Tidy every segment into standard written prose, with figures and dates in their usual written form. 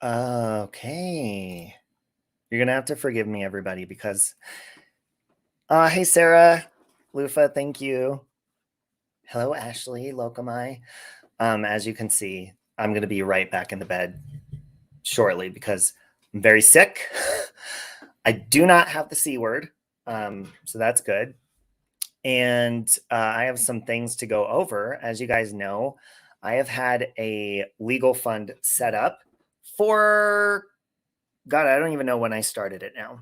Okay. You're going to have to forgive me, everybody, because... hey, Sarah. Lufa, thank you. Hello, Ashley, Lokamai. As you can see, I'm going to be right back in the bed shortly because I'm very sick. I do not have the C word, so that's good. And I have some things to go over. As you guys know, I have had a legal fund set up for... God, I don't even know when I started it now.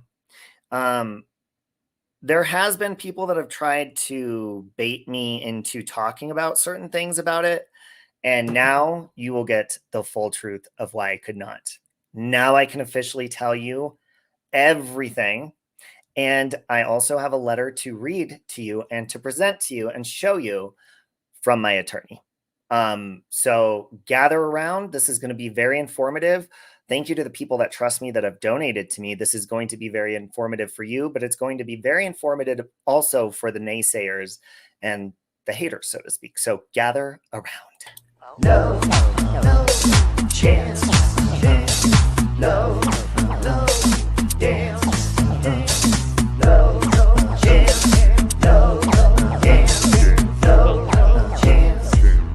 There has been people that have tried to bait me into talking about certain things about it. And now you will get the full truth of why I could not. Now I can officially tell you everything. And I also have a letter to read to you and to present to you and show you from my attorney. So gather around. This is going to be very informative. Thank you to the people that trust me, that have donated to me. This is going to be very informative for you, but it's going to be very informative also for the naysayers and the haters, so to speak. So gather around. No, no chance. No, no dance. No, no chance. No, no dance. No, no chance.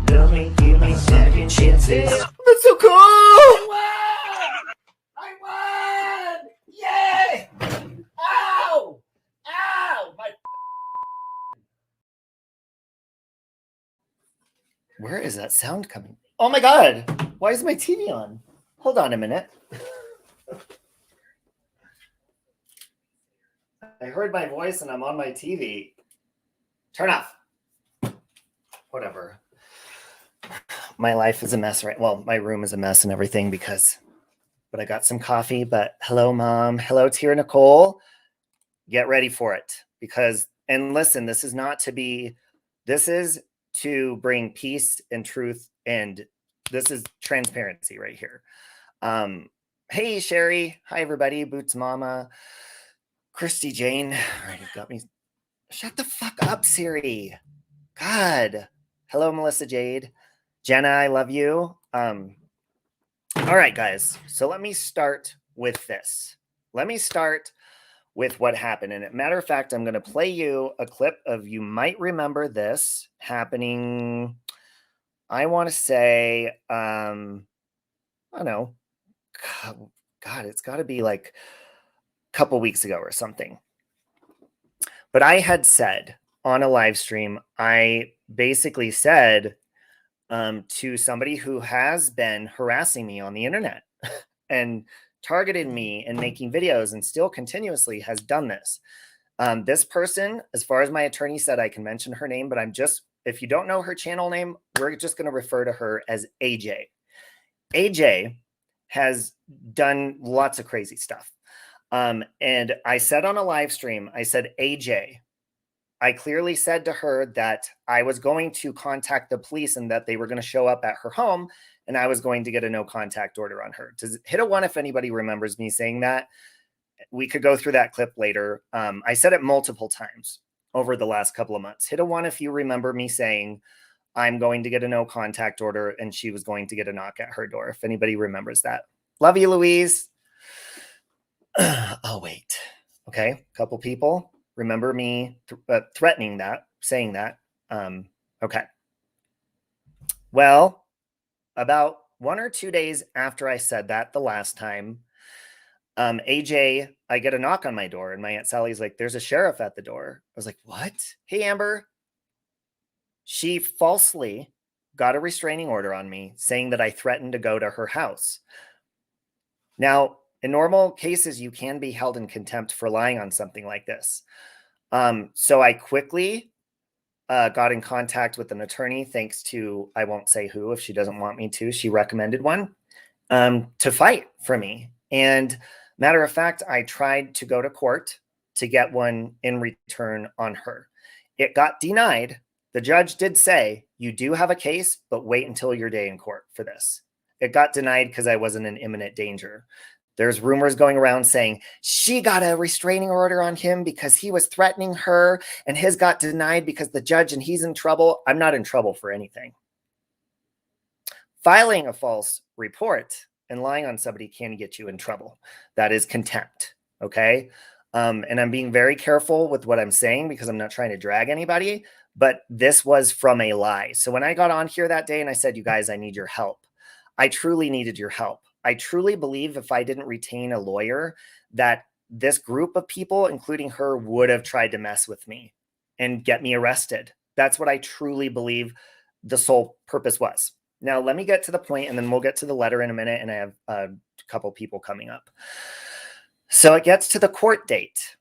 Give me second chances. That's so cool! I won! Yay! Ow! Ow! Where is that sound coming? Oh my God! Why is my TV on? Hold on a minute. I heard my voice and I'm on my TV. Turn off. Whatever. My life is a mess, right? Well, my room is a mess and everything but I got some coffee. But hello, Mom. Hello, Tira Nicole. Get ready for it and listen, this is to bring peace and truth, and this is transparency right here. Hey, Sherry. Hi, everybody. Boots Mama. Christy Jane. All right, you've got me. Shut the fuck up, Siri. God. Hello, Melissa Jade. Jenna, I love you. All right, guys. So let me start with this. Let me start with what happened. And as a matter of fact, I'm going to play you a clip of, you might remember this happening, I want to say, I don't know. God, it's got to be like a couple weeks ago or something. But I had said on a live stream, I basically said to somebody who has been harassing me on the internet and targeted me and making videos and still continuously has done this. This person, as far as my attorney said, I can mention her name, but if you don't know her channel name, we're just going to refer to her as AJ. AJ has done lots of crazy stuff. And I said on a live stream, I said, AJ, I clearly said to her that I was going to contact the police and that they were going to show up at her home, and I was going to get a no contact order on her. Hit a 1 if anybody remembers me saying that. We could go through that clip later. I said it multiple times over the last couple of months. Hit a 1 if you remember me saying I'm going to get a no contact order and she was going to get a knock at her door. If anybody remembers that. Love you, Louise. I'll wait. Okay. A couple people remember me threatening that, saying that. Okay. Well, about 1 or 2 days after I said that the last time, AJ, I get a knock on my door and my Aunt Sally's like, there's a sheriff at the door. I was like, what? Hey, Amber. She falsely got a restraining order on me saying that I threatened to go to her house. Now, in normal cases, you can be held in contempt for lying on something like this. So I quickly got in contact with an attorney, thanks to, I won't say who, if she doesn't want me to, she recommended one to fight for me. And matter of fact, I tried to go to court to get one in return on her. It got denied. The judge did say, you do have a case, but wait until your day in court for this. It got denied because I wasn't in imminent danger. There's rumors going around saying she got a restraining order on him because he was threatening her, and his got denied because the judge and he's in trouble. I'm not in trouble for anything. Filing a false report and lying on somebody can get you in trouble. That is contempt. Okay. And I'm being very careful with what I'm saying because I'm not trying to drag anybody, but this was from a lie. So when I got on here that day and I said, you guys, I need your help, I truly needed your help. I truly believe if I didn't retain a lawyer, that this group of people, including her, would have tried to mess with me and get me arrested. That's what I truly believe the sole purpose was. Now, let me get to the point, and then we'll get to the letter in a minute, and I have a couple people coming up. So it gets to the court date.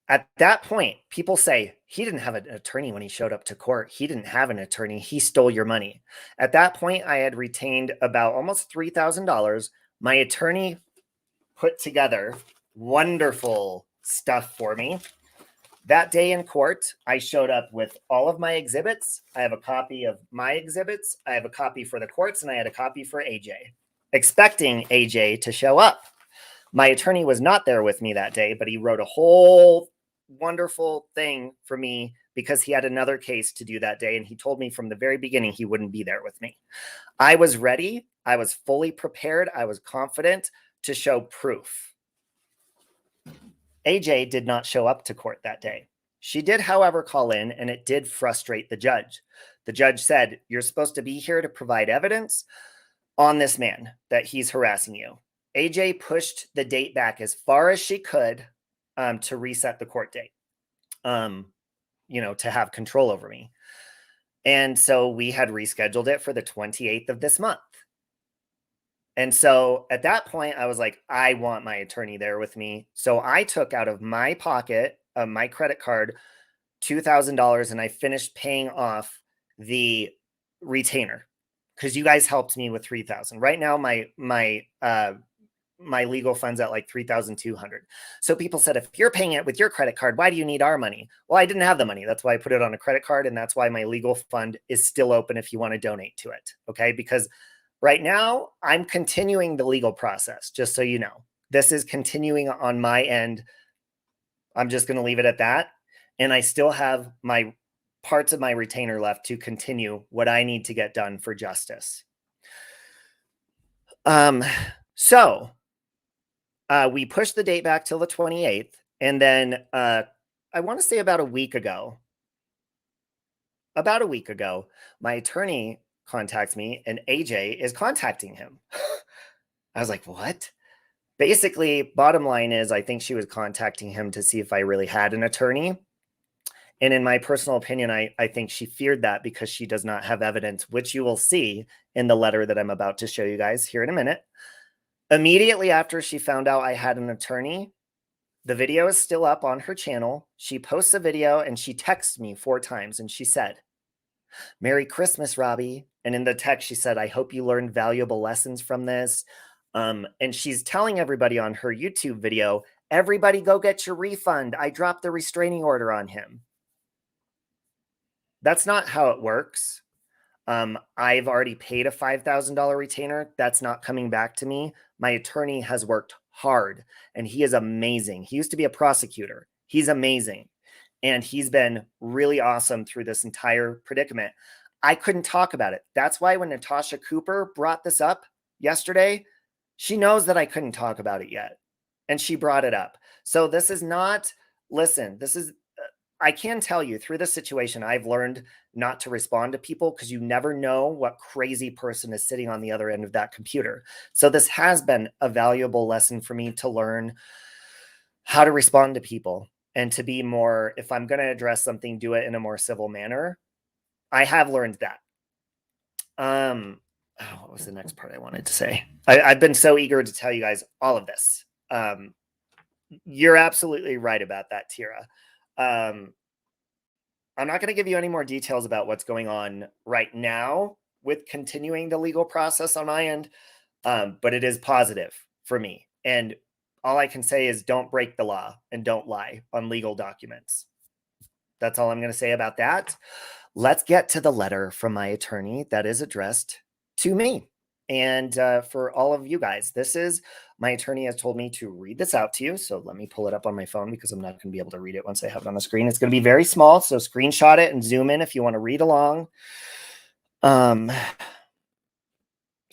At that point, people say, he didn't have an attorney when he showed up to court. He didn't have an attorney. He stole your money. At that point, I had retained about almost $3,000. My attorney put together wonderful stuff for me. That day in court, I showed up with all of my exhibits. I have a copy of my exhibits. I have a copy for the courts, and I had a copy for AJ, expecting AJ to show up. My attorney was not there with me that day, but he wrote a whole wonderful thing for me because he had another case to do that day. And he told me from the very beginning he wouldn't be there with me. I was ready. I was fully prepared. I was confident to show proof. AJ did not show up to court that day. She did, however, call in, and it did frustrate the judge. The judge said, you're supposed to be here to provide evidence on this man that he's harassing you. AJ pushed the date back as far as she could to reset the court date, to have control over me. And so we had rescheduled it for the 28th of this month. And so at that point, I was like, I want my attorney there with me. So I took out of my pocket, my credit card, $2,000, and I finished paying off the retainer because you guys helped me with $3,000. Right now, my legal fund's at like $3,200. So people said, if you're paying it with your credit card, why do you need our money? Well, I didn't have the money. That's why I put it on a credit card. And that's why my legal fund is still open if you want to donate to it. Okay. Because right now I'm continuing the legal process, just so you know. This is continuing on my end. I'm just going to leave it at that. And I still have my parts of my retainer left to continue what I need to get done for justice. So we pushed the date back till the 28th. And then I want to say about a week ago, my attorney contacts me and AJ is contacting him. I was like, what? Basically, bottom line is, I think she was contacting him to see if I really had an attorney. And in my personal opinion, I think she feared that because she does not have evidence, which you will see in the letter that I'm about to show you guys here in a minute. Immediately after she found out I had an attorney, the video is still up on her channel. She posts a video and she texts me 4 times and she said, "Merry Christmas, Robbie." And in the text, she said, "I hope you learned valuable lessons from this." And she's telling everybody on her YouTube video, "Everybody go get your refund. I dropped the restraining order on him." That's not how it works. I've already paid a $5,000 retainer. That's not coming back to me. My attorney has worked hard and he is amazing. He used to be a prosecutor. He's amazing. And he's been really awesome through this entire predicament. I couldn't talk about it. That's why when Natasha Cooper brought this up yesterday, she knows that I couldn't talk about it yet. And she brought it up. So this is not, listen, this is, I can tell you through this situation, I've learned not to respond to people because you never know what crazy person is sitting on the other end of that computer. So this has been a valuable lesson for me to learn how to respond to people and to be more, if I'm going to address something, do it in a more civil manner. I have learned that. What was the next part I wanted to say? I've been so eager to tell you guys all of this. You're absolutely right about that, Tira. I'm not going to give you any more details about what's going on right now with continuing the legal process on my end, but it is positive for me. And all I can say is don't break the law and don't lie on legal documents. That's all I'm going to say about that. Let's get to the letter from my attorney that is addressed to me. And for all of you guys, this is, my attorney has told me to read this out to you. So let me pull it up on my phone because I'm not going to be able to read it once I have it on the screen. It's going to be very small. So screenshot it and zoom in if you want to read along.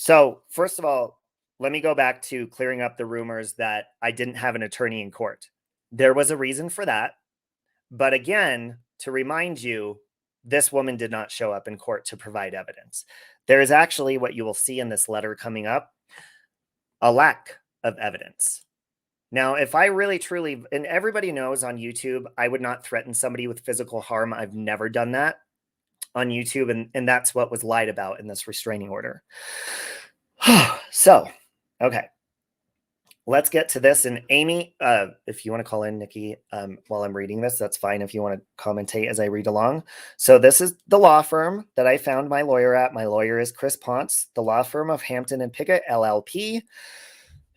So, first of all, let me go back to clearing up the rumors that I didn't have an attorney in court. There was a reason for that. But again, to remind you, this woman did not show up in court to provide evidence. There is actually what you will see in this letter coming up, a lack of evidence. Now, if I really truly, and everybody knows on YouTube, I would not threaten somebody with physical harm. I've never done that on YouTube, and that's what was lied about in this restraining order. So, okay, let's get to this. And Amy, if you want to call in, Nikki, while I'm reading this, that's fine. If you want to commentate as I read along. So this is the law firm that I found my lawyer at. My lawyer is Chris Ponce, the law firm of Hampton and Pickett, LLP.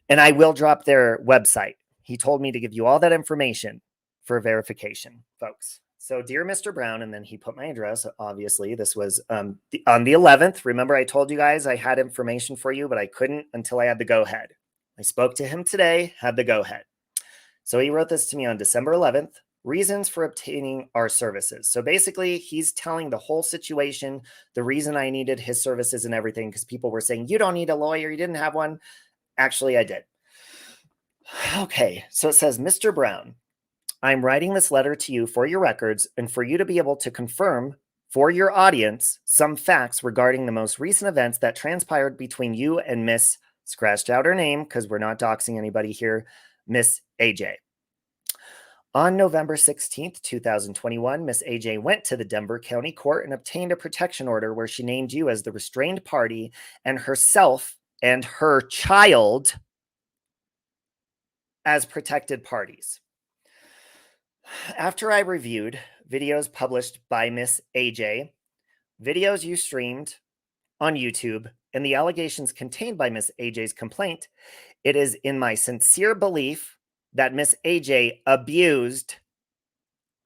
And I will drop their website. He told me to give you all that information for verification, folks. So, dear Mr. Brown, and then he put my address. Obviously, this was on the 11th. Remember, I told you guys I had information for you, but I couldn't until I had the go-ahead. I spoke to him today, had the go-ahead. So he wrote this to me on December 11th. Reasons for obtaining our services. So basically, he's telling the whole situation, the reason I needed his services and everything, because people were saying, you don't need a lawyer, you didn't have one. Actually, I did. Okay, so it says, Mr. Brown, I'm writing this letter to you for your records and for you to be able to confirm for your audience some facts regarding the most recent events that transpired between you and Miss, scratched out her name because we're not doxing anybody here, Miss AJ. On November 16th, 2021, Miss AJ went to the Denver County Court and obtained a protection order where she named you as the restrained party and herself and her child as protected parties. After I reviewed videos published by Miss AJ, videos you streamed on YouTube, and the allegations contained by Miss AJ's complaint, it is in my sincere belief that Miss AJ abused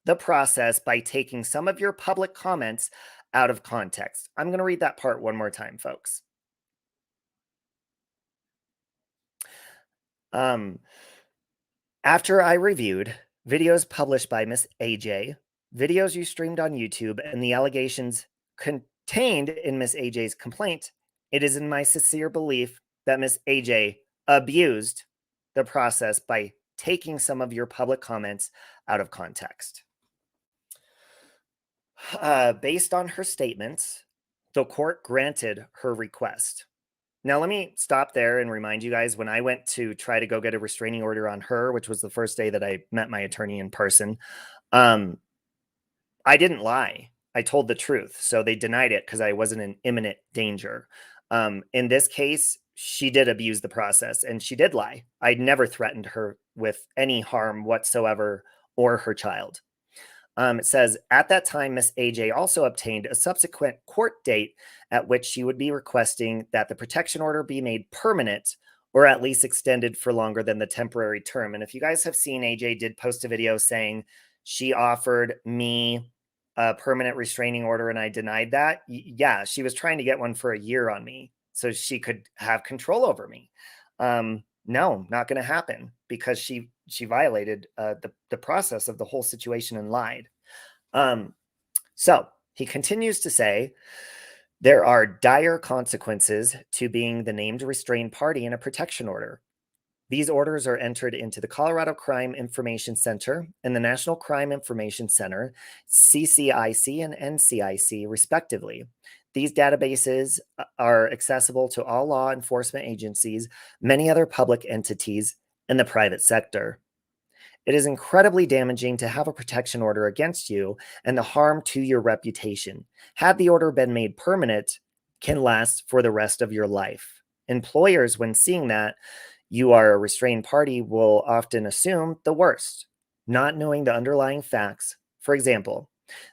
the process by taking some of your public comments out of context. I'm going to read that part one more time, folks. After I reviewed videos published by Miss AJ, videos you streamed on YouTube, and the allegations contained in Miss AJ's complaint, it is in my sincere belief that Miss AJ abused the process by taking some of your public comments out of context. Based on her statements, the court granted her request. Now, let me stop there and remind you guys, when I went to try to go get a restraining order on her, which was the first day that I met my attorney in person, I didn't lie. I told the truth. So they denied it because I wasn't in imminent danger. In this case, she did abuse the process and she did lie. I never threatened her with any harm whatsoever or her child. It says, at that time, Miss AJ also obtained a subsequent court date at which she would be requesting that the protection order be made permanent or at least extended for longer than the temporary term. And if you guys have seen, AJ did post a video saying she offered me a permanent restraining order and I denied that. Yeah, she was trying to get one for a year on me so she could have control over me. No, not going to happen because she violated the process of the whole situation and lied. So he continues to say, there are dire consequences to being the named restrained party in a protection order. These orders are entered into the Colorado Crime Information Center and the National Crime Information Center, CCIC and NCIC, respectively. These databases are accessible to all law enforcement agencies, many other public entities, and the private sector. It is incredibly damaging to have a protection order against you and the harm to your reputation. Had the order been made permanent, can last for the rest of your life. Employers, when seeing that you are a restrained party, will often assume the worst, not knowing the underlying facts. For example,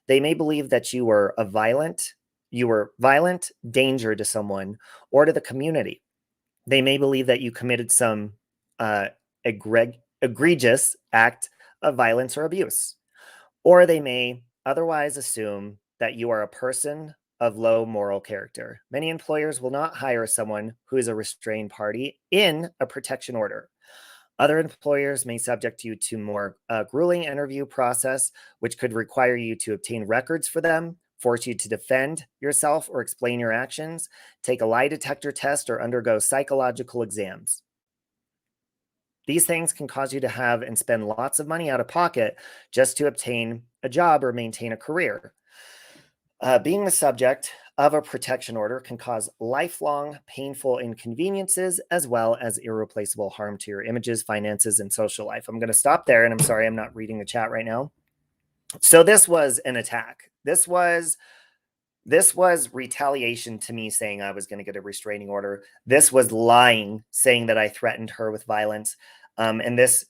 they may believe that you were violent danger to someone or to the community. They may believe that you committed some egregious act of violence or abuse, or they may otherwise assume that you are a person of low moral character. Many employers will not hire someone who is a restrained party in a protection order. Other employers may subject you to more grueling interview process, which could require you to obtain records for them, force you to defend yourself or explain your actions, take a lie detector test, or undergo psychological exams. These things can cause you to have and spend lots of money out of pocket just to obtain a job or maintain a career. Being the subject of a protection order can cause lifelong painful inconveniences as well as irreplaceable harm to your images, finances, and social life. I'm going to stop there, and I'm sorry I'm not reading the chat right now. So this was an attack. This was retaliation to me saying I was going to get a restraining order. This was lying, saying that I threatened her with violence. And this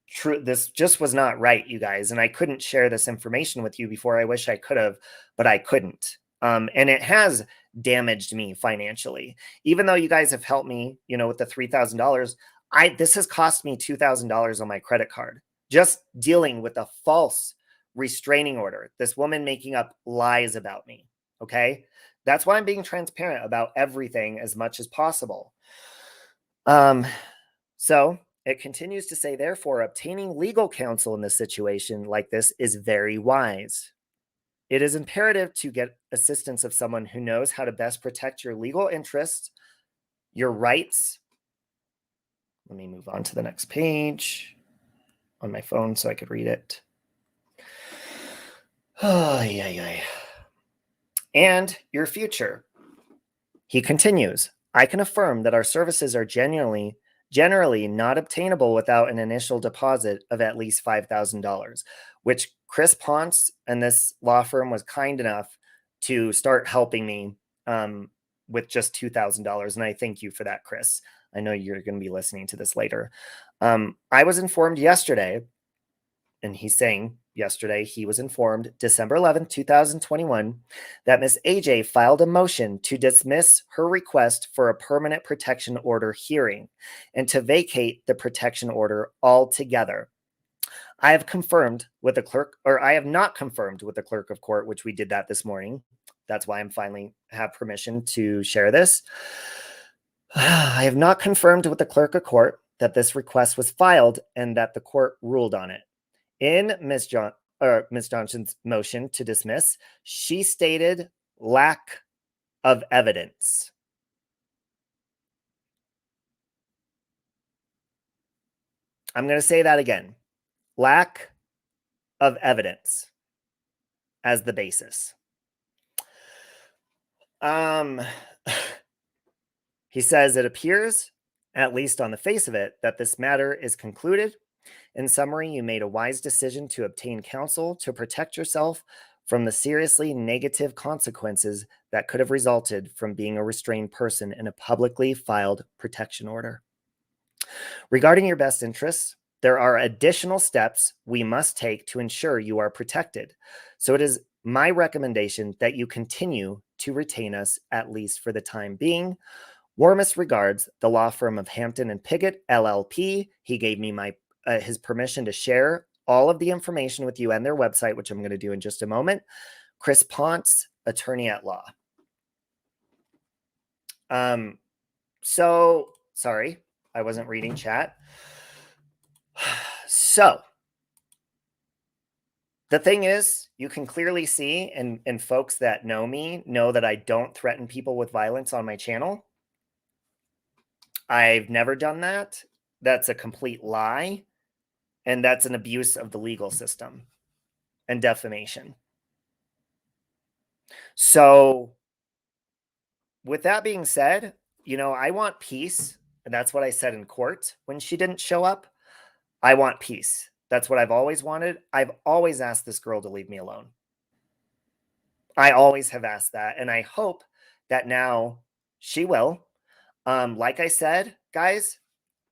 just was not right, you guys. And I couldn't share this information with you before. I wish I could have, but I couldn't. And it has damaged me financially. Even though you guys have helped me, with the $3,000, this has cost me $2,000 on my credit card. Just dealing with a false restraining order. This woman making up lies about me. Okay. That's why I'm being transparent about everything as much as possible. So it continues to say, therefore, obtaining legal counsel in this situation like this is very wise. It is imperative to get assistance of someone who knows how to best protect your legal interests, your rights. Let me move on to the next page on my phone so I could read it. Oh, yeah. And your future. He continues, I can affirm that our services are generally not obtainable without an initial deposit of at least $5,000, which Chris Ponce and this law firm was kind enough to start helping me with just $2,000. And I thank you for that, Chris. I know you're going to be listening to this later. I was informed yesterday, and he's saying yesterday he was informed December 11th, 2021, that Ms. AJ filed a motion to dismiss her request for a permanent protection order hearing and to vacate the protection order altogether. I have not confirmed with the clerk of court, which we did that this morning. That's why I'm finally have permission to share this. I have not confirmed with the clerk of court that this request was filed and that the court ruled on it. In Ms. Johnson's motion to dismiss, she stated lack of evidence. I'm going to say that again. Lack of evidence as the basis. He says it appears, at least on the face of it, that this matter is concluded. In summary, you made a wise decision to obtain counsel to protect yourself from the seriously negative consequences that could have resulted from being a restrained person in a publicly filed protection order. Regarding your best interests, there are additional steps we must take to ensure you are protected. So it is my recommendation that you continue to retain us, at least for the time being. Warmest regards, the law firm of Hampton and Piggott, LLP. He gave me his permission to share all of the information with you and their website, which I'm going to do in just a moment. Chris Ponce, attorney at law. So sorry, I wasn't reading chat. So the thing is, you can clearly see, and folks that know me know that I don't threaten people with violence on my channel. I've never done that. That's a complete lie. And that's an abuse of the legal system and defamation. So with that being said, I want peace. And that's what I said in court when she didn't show up. I want peace. That's what I've always wanted. I've always asked this girl to leave me alone. I always have asked that. And I hope that now she will. Like I said, guys,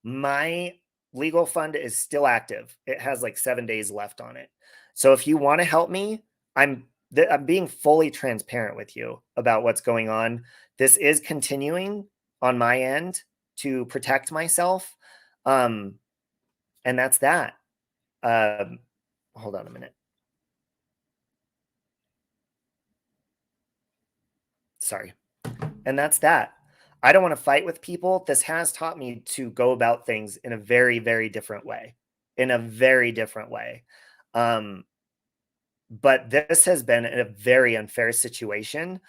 my legal fund is still active. It has like 7 days left on it. So if you want to help me, I'm being fully transparent with you about what's going on. This is continuing on my end to protect myself. And that's that. Hold on a minute. Sorry. And that's that. I don't want to fight with people. This has taught me to go about things in a very, very different way. but this has been a very unfair situation.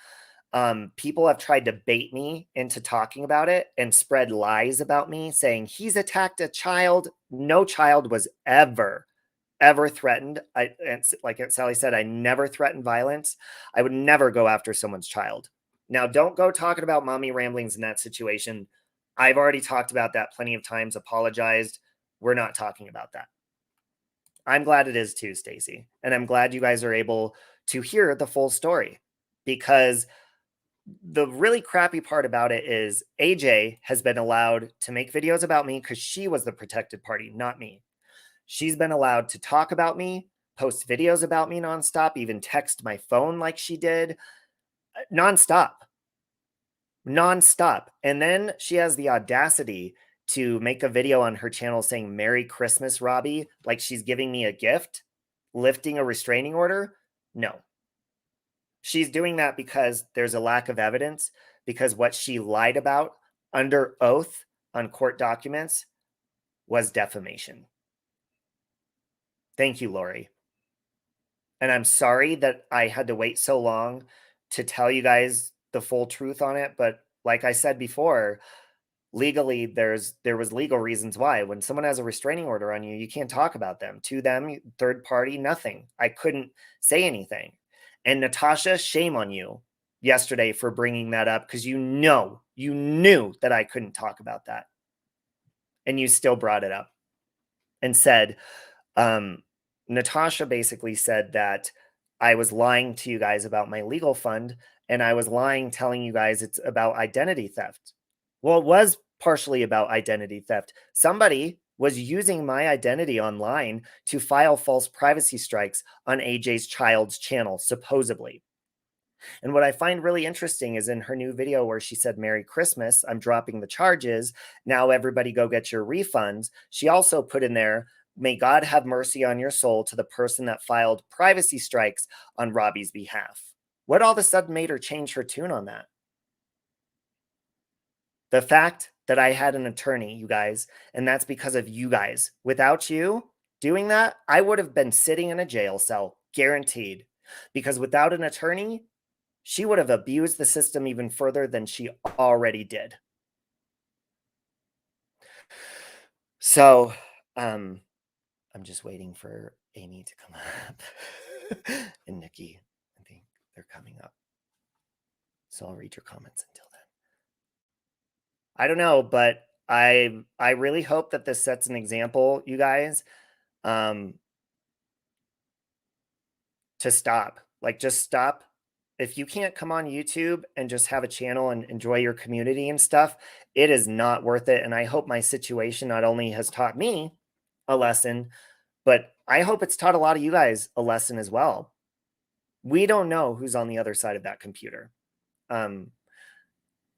People have tried to bait me into talking about it and spread lies about me, saying he's attacked a child. No child was ever threatened. And like Sally said, I never threatened violence. I would never go after someone's child. Now, don't go talking about mommy ramblings in that situation. I've already talked about that plenty of times, apologized. We're not talking about that. I'm glad it is too, Stacy. And I'm glad you guys are able to hear the full story, because the really crappy part about it is AJ has been allowed to make videos about me because she was the protected party, not me. She's been allowed to talk about me, post videos about me nonstop, even text my phone like she did, nonstop. And then she has the audacity to make a video on her channel saying, "Merry Christmas, Robbie," like she's giving me a gift, lifting a restraining order. No. She's doing that because there's a lack of evidence, because what she lied about under oath on court documents was defamation. Thank you, Lori. And I'm sorry that I had to wait so long to tell you guys the full truth on it. But like I said before, legally, there was legal reasons why. When someone has a restraining order on you, you can't talk about them. To them, third party, nothing. I couldn't say anything. And Natasha, shame on you yesterday for bringing that up, because you knew that I couldn't talk about that. And you still brought it up and said, Natasha basically said that I was lying to you guys about my legal fund, and I was lying telling you guys it's about identity theft. Well, it was partially about identity theft. Somebody was using my identity online to file false privacy strikes on AJ's child's channel, supposedly. And what I find really interesting is in her new video where she said, "Merry Christmas, I'm dropping the charges. Now everybody go get your refunds." She also put in there, "May God have mercy on your soul," to the person that filed privacy strikes on Robbie's behalf. What all of a sudden made her change her tune on that? The fact that I had an attorney, you guys, and that's because of you guys. Without you doing that, I would have been sitting in a jail cell, guaranteed. Because without an attorney, she would have abused the system even further than she already did. So, I'm just waiting for Amy to come up and Nikki. I think they're coming up. So I'll read your comments until then. I don't know, but I really hope that this sets an example, you guys, to stop. Like, just stop. If you can't come on YouTube and just have a channel and enjoy your community and stuff, it is not worth it. And I hope my situation not only has taught me a lesson, but I hope it's taught a lot of you guys a lesson as well. We don't know who's on the other side of that computer.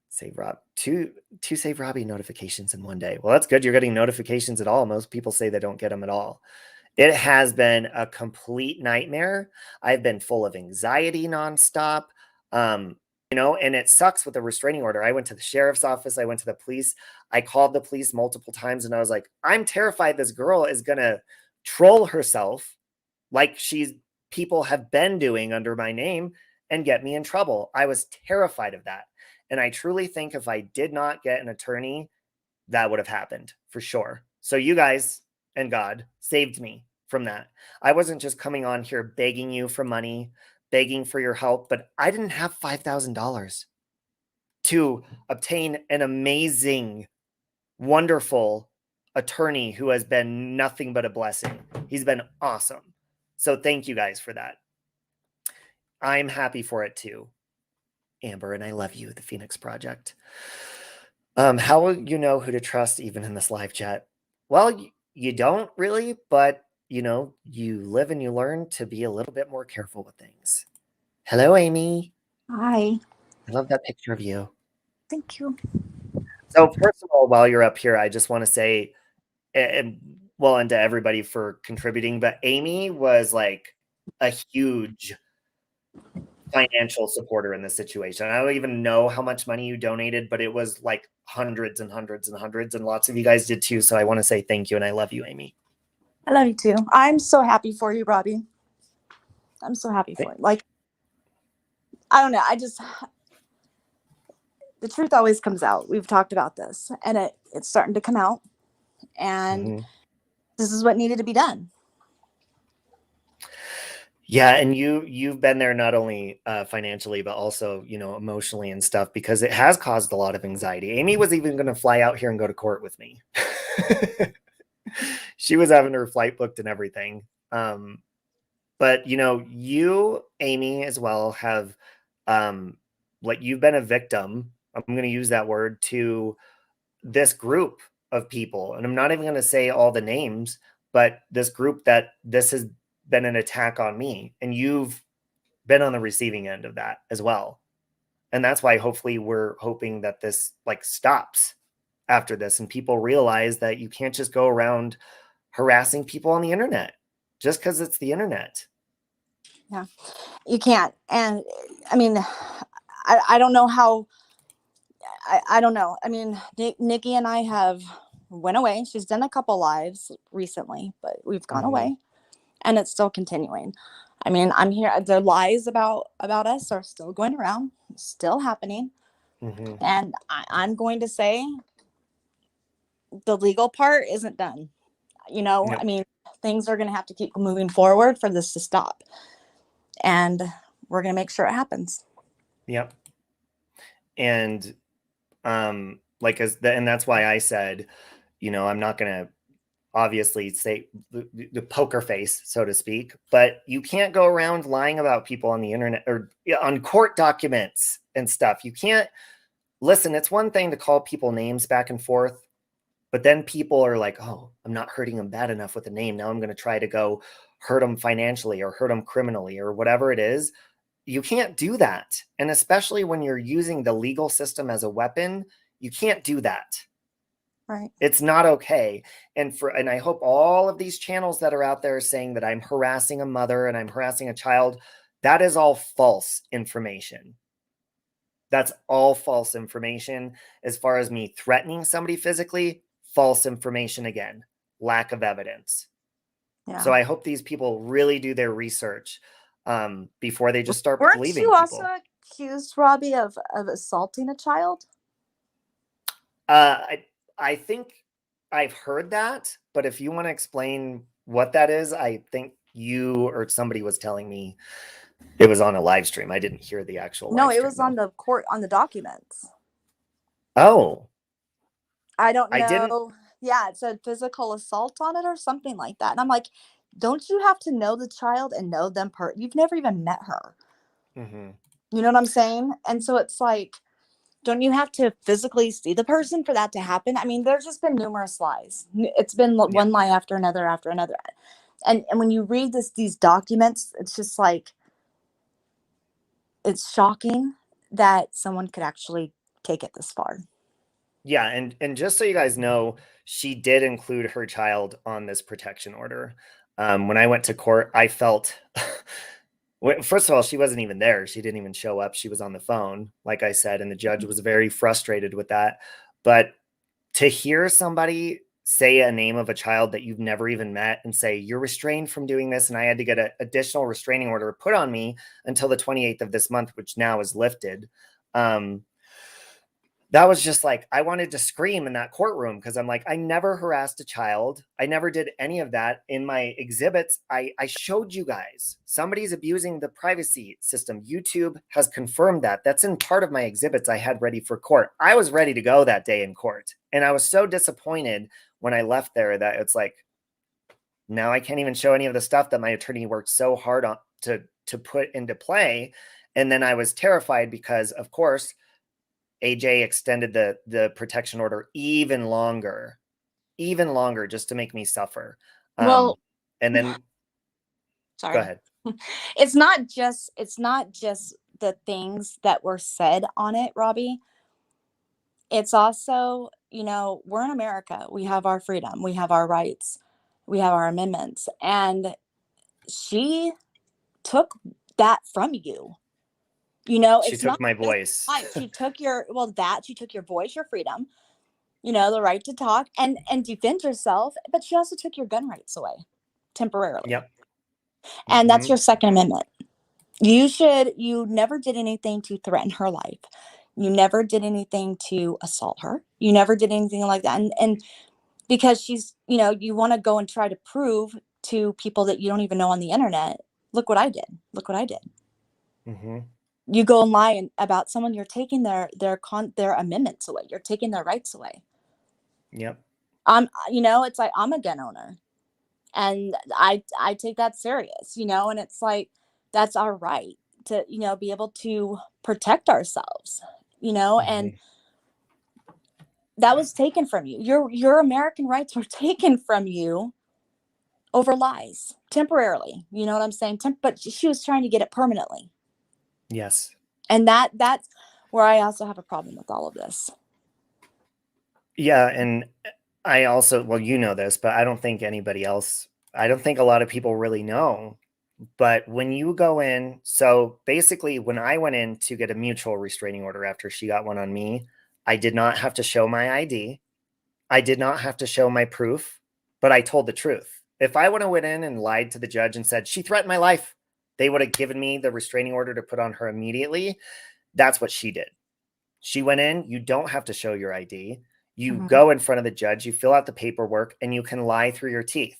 Save Rob, two Save Robbie notifications in one day. Well, that's good. You're getting notifications at all. Most people say they don't get them at all. It has been a complete nightmare. I've been full of anxiety nonstop. And it sucks with the restraining order. I went to the sheriff's office. I went to the police. I called the police multiple times, and I was like, I'm terrified this girl is going to troll herself like people have been doing under my name and get me in trouble. I was terrified of that. And I truly think if I did not get an attorney, that would have happened for sure. So you guys and God saved me from that. I wasn't just coming on here begging you for money, begging for your help, but I didn't have $5,000 to obtain an amazing, wonderful attorney who has been nothing but a blessing. He's been awesome. So thank you guys for that. I'm happy for it too, Amber, and I love you, the Phoenix Project. How will you know who to trust even in this live chat? Well, you don't really, but you live and you learn to be a little bit more careful with things. Hello, Amy. Hi. I love that picture of you. Thank you. So first of all, while you're up here, I just want to say, and to everybody for contributing, but Amy was like a huge financial supporter in this situation. I don't even know how much money you donated, but it was like hundreds and hundreds and hundreds, and lots of you guys did too. So I want to say thank you, and I love you, Amy. I love you too. I'm so happy for you, Robbie. I'm so happy for it. Like, I don't know. The truth always comes out. We've talked about this, and it's starting to come out, and this is what needed to be done. Yeah, and you've been there not only financially, but also, you know, emotionally and stuff, because it has caused a lot of anxiety. Amy was even going to fly out here and go to court with me. She was having her flight booked and everything. But you know, you, Amy, as well have, like, you've been a victim. I'm going to use that word, to this group of people, and I'm not even going to say all the names, but this group that this has been an attack on me, and you've been on the receiving end of that as well. And that's why hopefully we're hoping that this like stops after this, and people realize that you can't just go around harassing people on the internet just because it's the internet. Yeah, you can't. And I mean, I don't know how, I don't know. I mean, Nikki and I have went away. She's done a couple lives recently, but we've gone away, and it's still continuing. I mean, I'm here. The lies about us are still going around, still happening. And I'm going to say the legal part isn't done. You know, I mean, things are going to have to keep moving forward for this to stop. And we're going to make sure it happens. Yep. And like, and that's why I said, you know, I'm not going to obviously say the poker face, so to speak, but you can't go around lying about people on the internet or on court documents and stuff. You can't. Listen, it's one thing to call people names back and forth, but then people are like, oh, I'm not hurting them bad enough with a name. Now I'm going to try to go hurt them financially or hurt them criminally or whatever it is. You can't do that. And especially when you're using the legal system as a weapon, you can't do that. Right. It's not okay. And I hope all of these channels that are out there saying that I'm harassing a mother and I'm harassing a child, that is all false information. That's all false information. As far as me threatening somebody physically, false information again, lack of evidence. Yeah. So I hope these people really do their research before they just start believing people. Weren't you also accused, Robbie, of assaulting a child? I think I've heard that, but if you want to explain what that is, I think you or somebody was telling me it was on a live stream. I didn't hear the actual live stream. No, it was on the court, on the documents. Oh. I don't know. Yeah, it said physical assault on it or something like that. And I'm like, don't you have to know the child and know them? You've never even met her. You know what I'm saying? And so it's like, don't you have to physically see the person for that to happen? I mean, there's just been numerous lies. It's been one lie after another after another. And when you read these documents, it's just like, it's shocking that someone could actually take it this far. Yeah, and just so you guys know, she did include her child on this protection order. When I went to court, I felt, first of all, she wasn't even there. She didn't even show up. She was on the phone, like I said, and the judge was very frustrated with that. But to hear somebody say a name of a child that you've never even met and say, you're restrained from doing this, and I had to get an additional restraining order put on me until the 28th of this month, which now is lifted. That was just like, I wanted to scream in that courtroom because I'm like, I never harassed a child. I never did any of that. In my exhibits, I showed you guys somebody's abusing the privacy system. YouTube has confirmed that. That's in part of my exhibits I had ready for court. I was ready to go that day in court. And I was so disappointed when I left there that it's like, now I can't even show any of the stuff that my attorney worked so hard on to put into play. And then I was terrified because, of course, AJ extended the protection order even longer just to make me suffer. Well, and then sorry, go ahead. It's not just the things that were said on it, Robbie. It's also, you know, we're in America. We have our freedom. We have our rights. We have our amendments. And she took that from you. You know, she took my voice. She took she took your voice, your freedom, you know, the right to talk and defend yourself, but she also took your gun rights away temporarily. Yep. And that's your Second Amendment. You never did anything to threaten her life. You never did anything to assault her. You never did anything like that. And because she's, you want to go and try to prove to people that you don't even know on the internet, look what I did. Look what I did. Mm-hmm. You go and lie about someone, you're taking their amendments away. You're taking their rights away. Yep. It's like, I'm a gun owner, and I take that serious, and it's like, that's our right to, be able to protect ourselves, Mm-hmm. and that was taken from you. Your American rights were taken from you over lies temporarily. You know what I'm saying? But she was trying to get it permanently. Yes. And that's where I also have a problem with all of this. Yeah. And I also, well, you know this, but I don't think anybody else, I don't think a lot of people really know. But when you go in, so basically, when I went in to get a mutual restraining order after she got one on me, I did not have to show my ID. I did not have to show my proof, but I told the truth. If I would have went in and lied to the judge and said, she threatened my life, they would have given me the restraining order to put on her immediately. That's what she did. She went in, you don't have to show your ID. You go in front of the judge, you fill out the paperwork, and you can lie through your teeth.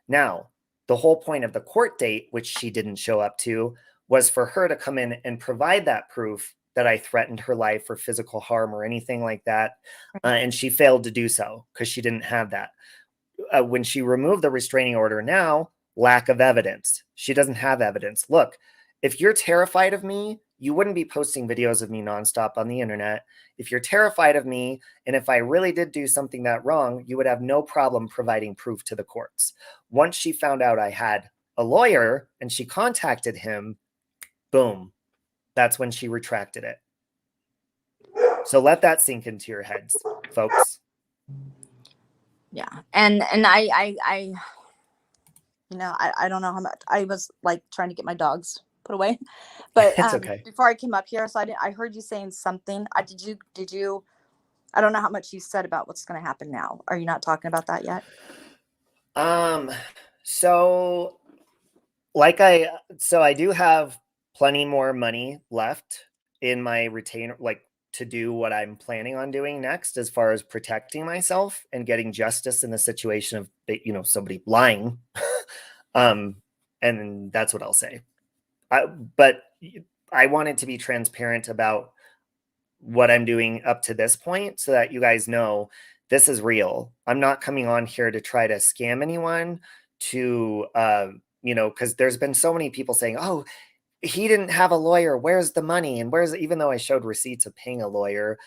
Now, the whole point of the court date, which she didn't show up to, was for her to come in and provide that proof that I threatened her life or physical harm or anything like that. And she failed to do so because she didn't have that. When she removed the restraining order now, lack of evidence. She doesn't have evidence. Look, if you're terrified of me, you wouldn't be posting videos of me nonstop on the internet. If you're terrified of me, and if I really did do something that wrong, you would have no problem providing proof to the courts. Once she found out I had a lawyer and she contacted him, boom, that's when she retracted it. So let that sink into your heads, folks. Yeah. And I I don't know how much I was like trying to get my dogs put away, but It's okay. before I came up here, so I heard you saying something. Did you? I don't know how much you said about what's going to happen now. Are you not talking about that yet? So I do have plenty more money left in my retainer, like to do what I'm planning on doing next, as far as protecting myself and getting justice in the situation of, somebody lying. And that's what I'll say. But I wanted to be transparent about what I'm doing up to this point so that you guys know this is real. I'm not coming on here to try to scam anyone because there's been so many people saying, oh, he didn't have a lawyer. Where's the money? And even though I showed receipts of paying a lawyer,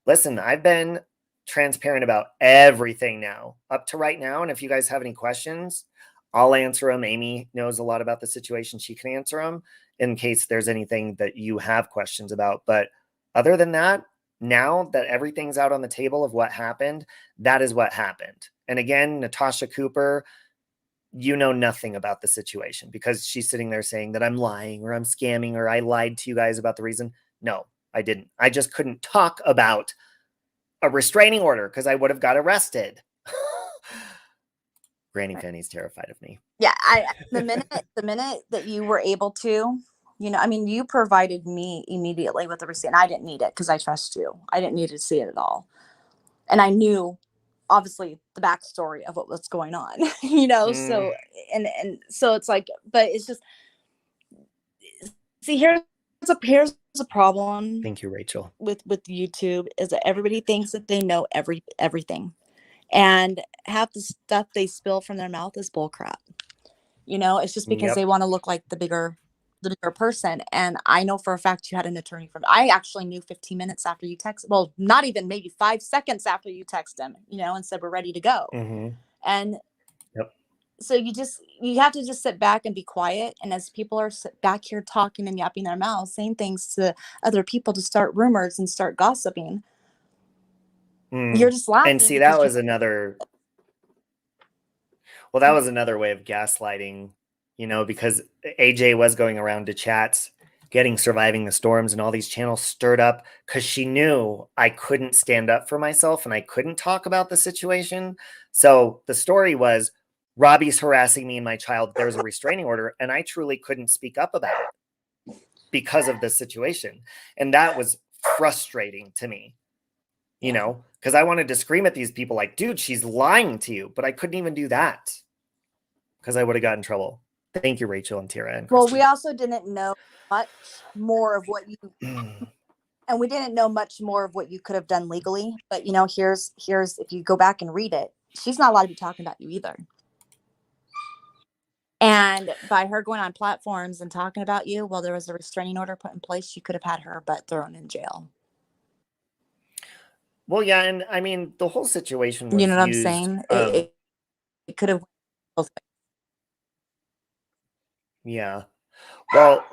listen, I've been transparent about everything now up to right now. And if you guys have any questions, I'll answer them. Amy knows a lot about the situation. She can answer them in case there's anything that you have questions about. But other than that, now that everything's out on the table of what happened, that is what happened. And again, Natasha Cooper, you know nothing about the situation because she's sitting there saying that I'm lying or I'm scamming or I lied to you guys about the reason. No, I didn't. I just couldn't talk about a restraining order because I would have got arrested. Granny Fanny's terrified of me. Yeah, the minute that you were able to, you provided me immediately with the receipt, and I didn't need it because I trust you. I didn't need to see it at all, and I knew, obviously, the backstory of what was going on. So and so it's like, but it's just, see, here's a problem. Thank you, Rachel. With YouTube is that everybody thinks that they know everything. And half the stuff they spill from their mouth is bull crap. It's just because they want to look like the bigger person. And I know for a fact you had an attorney I actually knew 15 minutes after you text. Well, not even, maybe 5 seconds after you text him, and said, we're ready to go. And so you have to just sit back and be quiet. And as people are back here talking and yapping their mouths, saying things to other people to start rumors and start gossiping, you're just laughing. And see, that was another way of gaslighting, because AJ was going around to chats, getting Surviving the Storms and all these channels stirred up because she knew I couldn't stand up for myself and I couldn't talk about the situation. So the story was, Robbie's harassing me and my child. There's a restraining order, and I truly couldn't speak up about it. because of this situation. And that was frustrating to me, you know, because I wanted to scream at these people like, dude, she's lying to you. But I couldn't even do that because I would have gotten in trouble. Thank you, Rachel and Tira. And well, we also didn't know much more of what you, and we didn't know much more of what you could have done legally. But, you know, here's if you go back and read it, she's not allowed to be talking about you either. And by her going on platforms and talking about you, well, there was a restraining order put in place. She could have had her butt thrown in jail. Well, yeah, and I mean, the whole situation was You know what used, I'm saying? It could have both ways. Yeah. Well,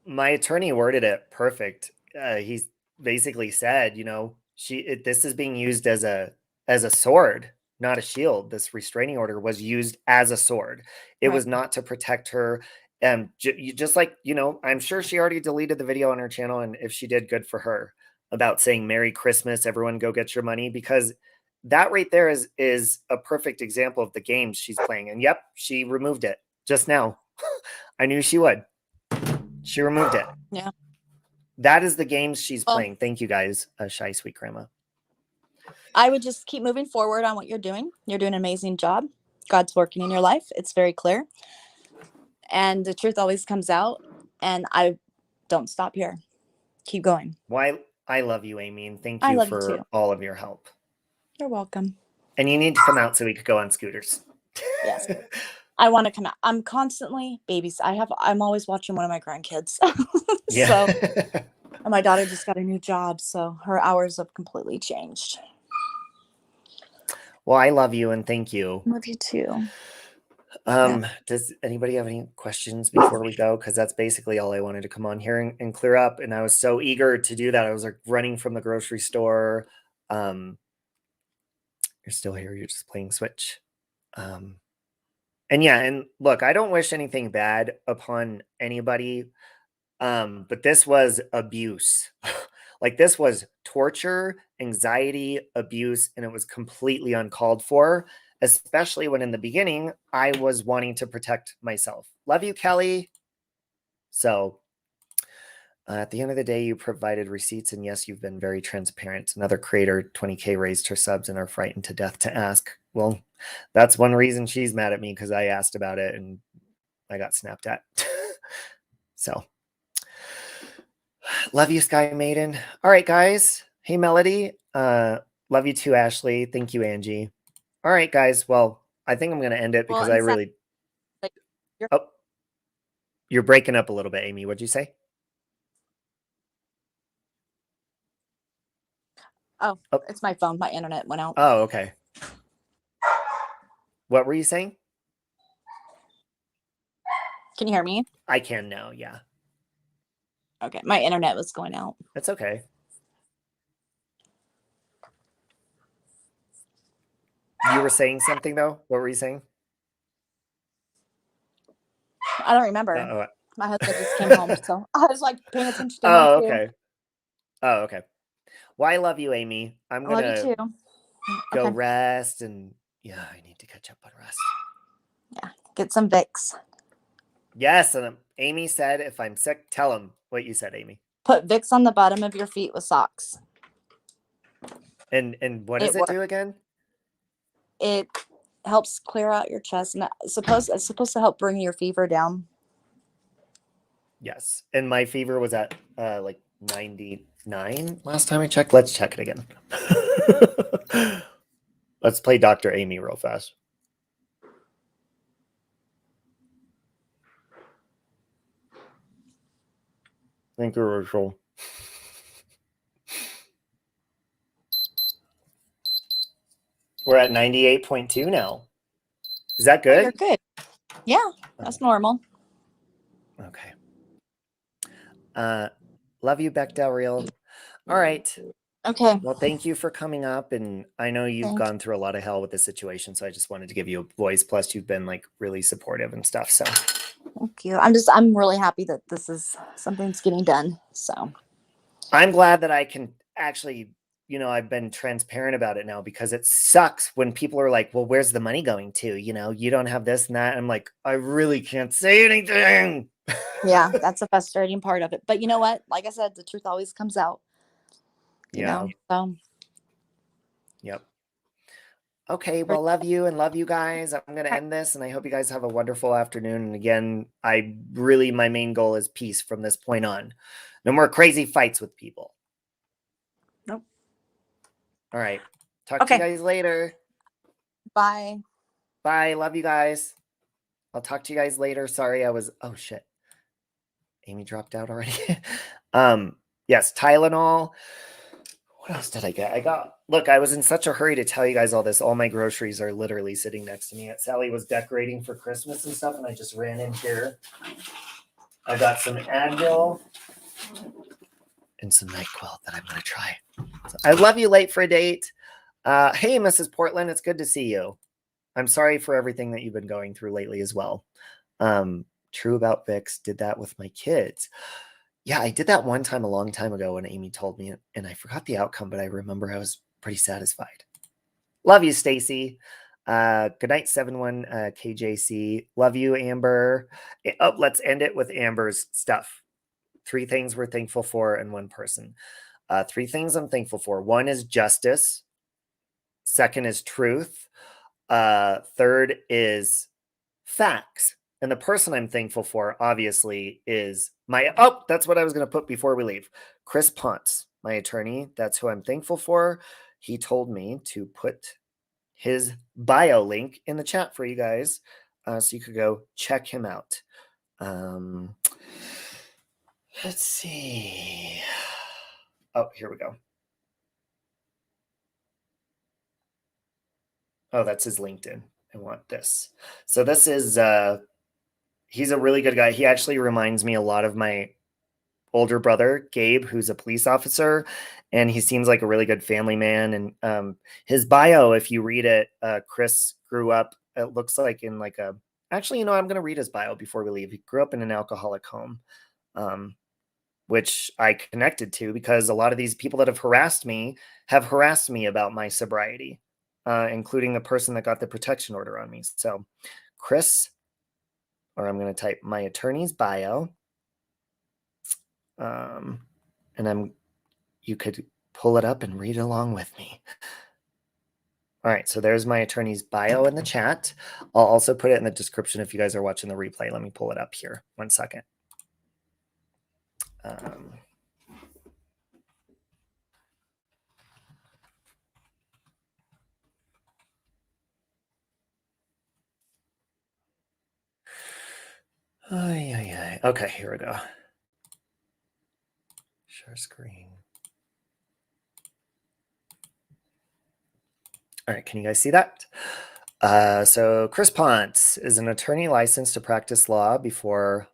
my attorney worded it perfect. He basically said, you know, this is being used as a sword, not a shield. This restraining order was used as a sword. It was not to protect her. And just like, you know, I'm sure she already deleted the video on her channel, and if she did, good for her, about saying Merry Christmas, everyone go get your money, because that right there is a perfect example of the games she's playing. And yep, she removed it just now. I knew she would. She removed it. Yeah. That is the games she's playing. Thank you guys, Shy Sweet Grandma. I would just keep moving forward on what you're doing. You're doing an amazing job. God's working in your life. It's very clear. And the truth always comes out. And I don't stop here. Keep going. Why? I love you, Amy, and thank I you love you for too. all of your help. You're welcome. And you need to come out so we could go on scooters. Yes. I want to come out. I'm constantly I'm always watching one of my grandkids. Yeah. So, and my daughter just got a new job, so her hours have completely changed. Well, I love you and thank you. Love you too. Does anybody have any questions before we go? Because that's basically all I wanted to come on here and clear up. And I was so eager to do that. I was like running from the grocery store. You're still here. You're just playing Switch. And yeah, and look, I don't wish anything bad upon anybody. But this was abuse. Like, this was torture, anxiety, abuse, and it was completely uncalled for, especially when in the beginning I was wanting to protect myself. Love you, Kelly. So at the end of the day, you provided receipts, and yes, you've been very transparent. Another creator, 20K, raised her subs and are frightened to death to ask. Well, that's one reason she's mad at me, because I asked about it and I got snapped at. So love you, Sky Maiden. All right, guys. Hey, Melody. Love you too, Ashley. Thank you, Angie. All right, guys. Well, I think I'm going to end it because Oh, you're breaking up a little bit, Amy. What'd you say? Oh, it's my phone. My internet went out. Oh, okay. What were you saying? Can you hear me? I can now, yeah. Okay, my internet was going out. That's okay. You were saying something, though? What were you saying? I don't remember. Uh-oh. My husband just came home, so I was like paying attention to him. Oh, okay. Oh, okay. Well, I love you, Amy. I'm going to go rest, and yeah, I need to catch up on rest. Yeah, get some Vicks. Yes, and Amy said if I'm sick, tell him what you said, Amy. Put Vicks on the bottom of your feet with socks. And what does it do again? It helps clear out your chest, and it's supposed to help bring your fever down. Yes, and my fever was at like 99 last time I checked. Let's check it again. Let's play Dr. Amy real fast. Thank you, Rachel. We're at 98.2 now. Is that good? You're good. Yeah, that's normal. Okay. Love you, Beck Del Real. All right. Okay. Well, thank you for coming up, and I know you've gone through a lot of hell with this situation, so I just wanted to give you a voice. Plus, you've been like really supportive and stuff. So, thank you. I'm really happy that this is something's getting done. So, I'm glad that I can actually, you know, I've been transparent about it now, because it sucks when people are like, "Well, where's the money going to?" You know, you don't have this and that. I'm like, I really can't say anything. Yeah, that's the frustrating part of it. But you know what? Like I said, the truth always comes out. You know, so Yep. Okay, well, love you and love you guys. I'm going to end this, and I hope you guys have a wonderful afternoon. And again, my main goal is peace from this point on. No more crazy fights with people. nope. All right. Talk to you Okay. guys later. Bye. Bye. Love you guys. I'll talk to you guys later. Sorry, oh shit. Amy dropped out already. Yes, Tylenol. What else did I get? Look, I was in such a hurry to tell you guys all this. All my groceries are literally sitting next to me. Sally was decorating for Christmas and stuff, and I just ran in here. I got some Advil and some NyQuil that I'm going to try. So, I love you, late for a date. Hey, Mrs. Portland, it's good to see you. I'm sorry for everything that you've been going through lately as well. True about Vicks, did that with my kids. Yeah, I did that one time a long time ago when Amy told me, and I forgot the outcome, but I remember I was pretty satisfied. Love you, Stacy. Good night, 71 KJC. Love you, Amber. Oh, let's end it with Amber's stuff. 3 things we're thankful for and 1 person. 3 things I'm thankful for. 1 is justice. 2nd is truth. 3rd is facts. And the person I'm thankful for, obviously, is that's what I was going to put before we leave. Chris Ponce, my attorney. That's who I'm thankful for. He told me to put his bio link in the chat for you guys, so you could go check him out. Let's see. Oh, here we go. Oh, that's his LinkedIn. I want this. So this is, he's a really good guy. He actually reminds me a lot of my older brother, Gabe, who's a police officer, and he seems like a really good family man. And his bio, if you read it, Chris grew up, it looks like in like actually, I'm going to read his bio before we leave. He grew up in an alcoholic home, which I connected to because a lot of these people that have harassed me about my sobriety, including the person that got the protection order on me. So Chris, or I'm going to type my attorney's bio. And you could pull it up and read along with me. All right, so there's my attorney's bio in the chat. I'll also put it in the description if you guys are watching the replay. Let me pull it up here. 1 second. Okay, here we go. Share screen. All right, can you guys see that? So Chris Ponce is an attorney licensed to practice law before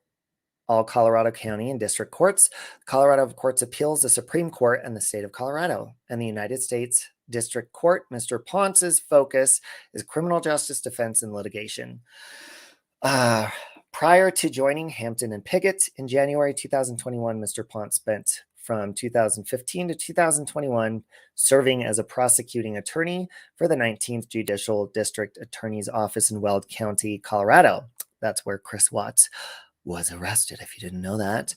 all Colorado County and District Courts, Colorado Courts of Appeals, the Supreme Court, and the state of Colorado, and the United States District Court. Mr. Ponce's focus is criminal justice defense and litigation. Prior to joining Hampton and Piggott in January 2021, Mr. Ponce spent from 2015 to 2021 serving as a prosecuting attorney for the 19th Judicial District Attorney's Office in Weld County, Colorado. That's where Chris Watts was arrested, if you didn't know that.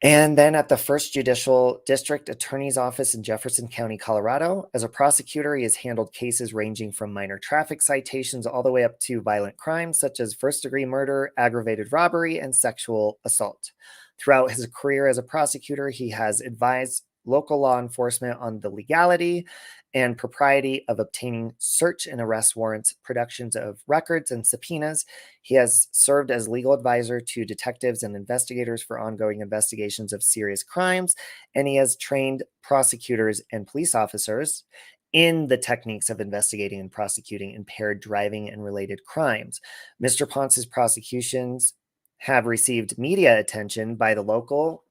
And then at the 1st Judicial District Attorney's Office in Jefferson County, Colorado. As a prosecutor, he has handled cases ranging from minor traffic citations all the way up to violent crimes such as first-degree murder, aggravated robbery, and sexual assault. Throughout his career as a prosecutor, he has advised local law enforcement on the legality and propriety of obtaining search and arrest warrants, productions of records, and subpoenas. He has served as legal advisor to detectives and investigators for ongoing investigations of serious crimes, and he has trained prosecutors and police officers in the techniques of investigating and prosecuting impaired driving and related crimes. Mr. Ponce's prosecutions have received media attention by the local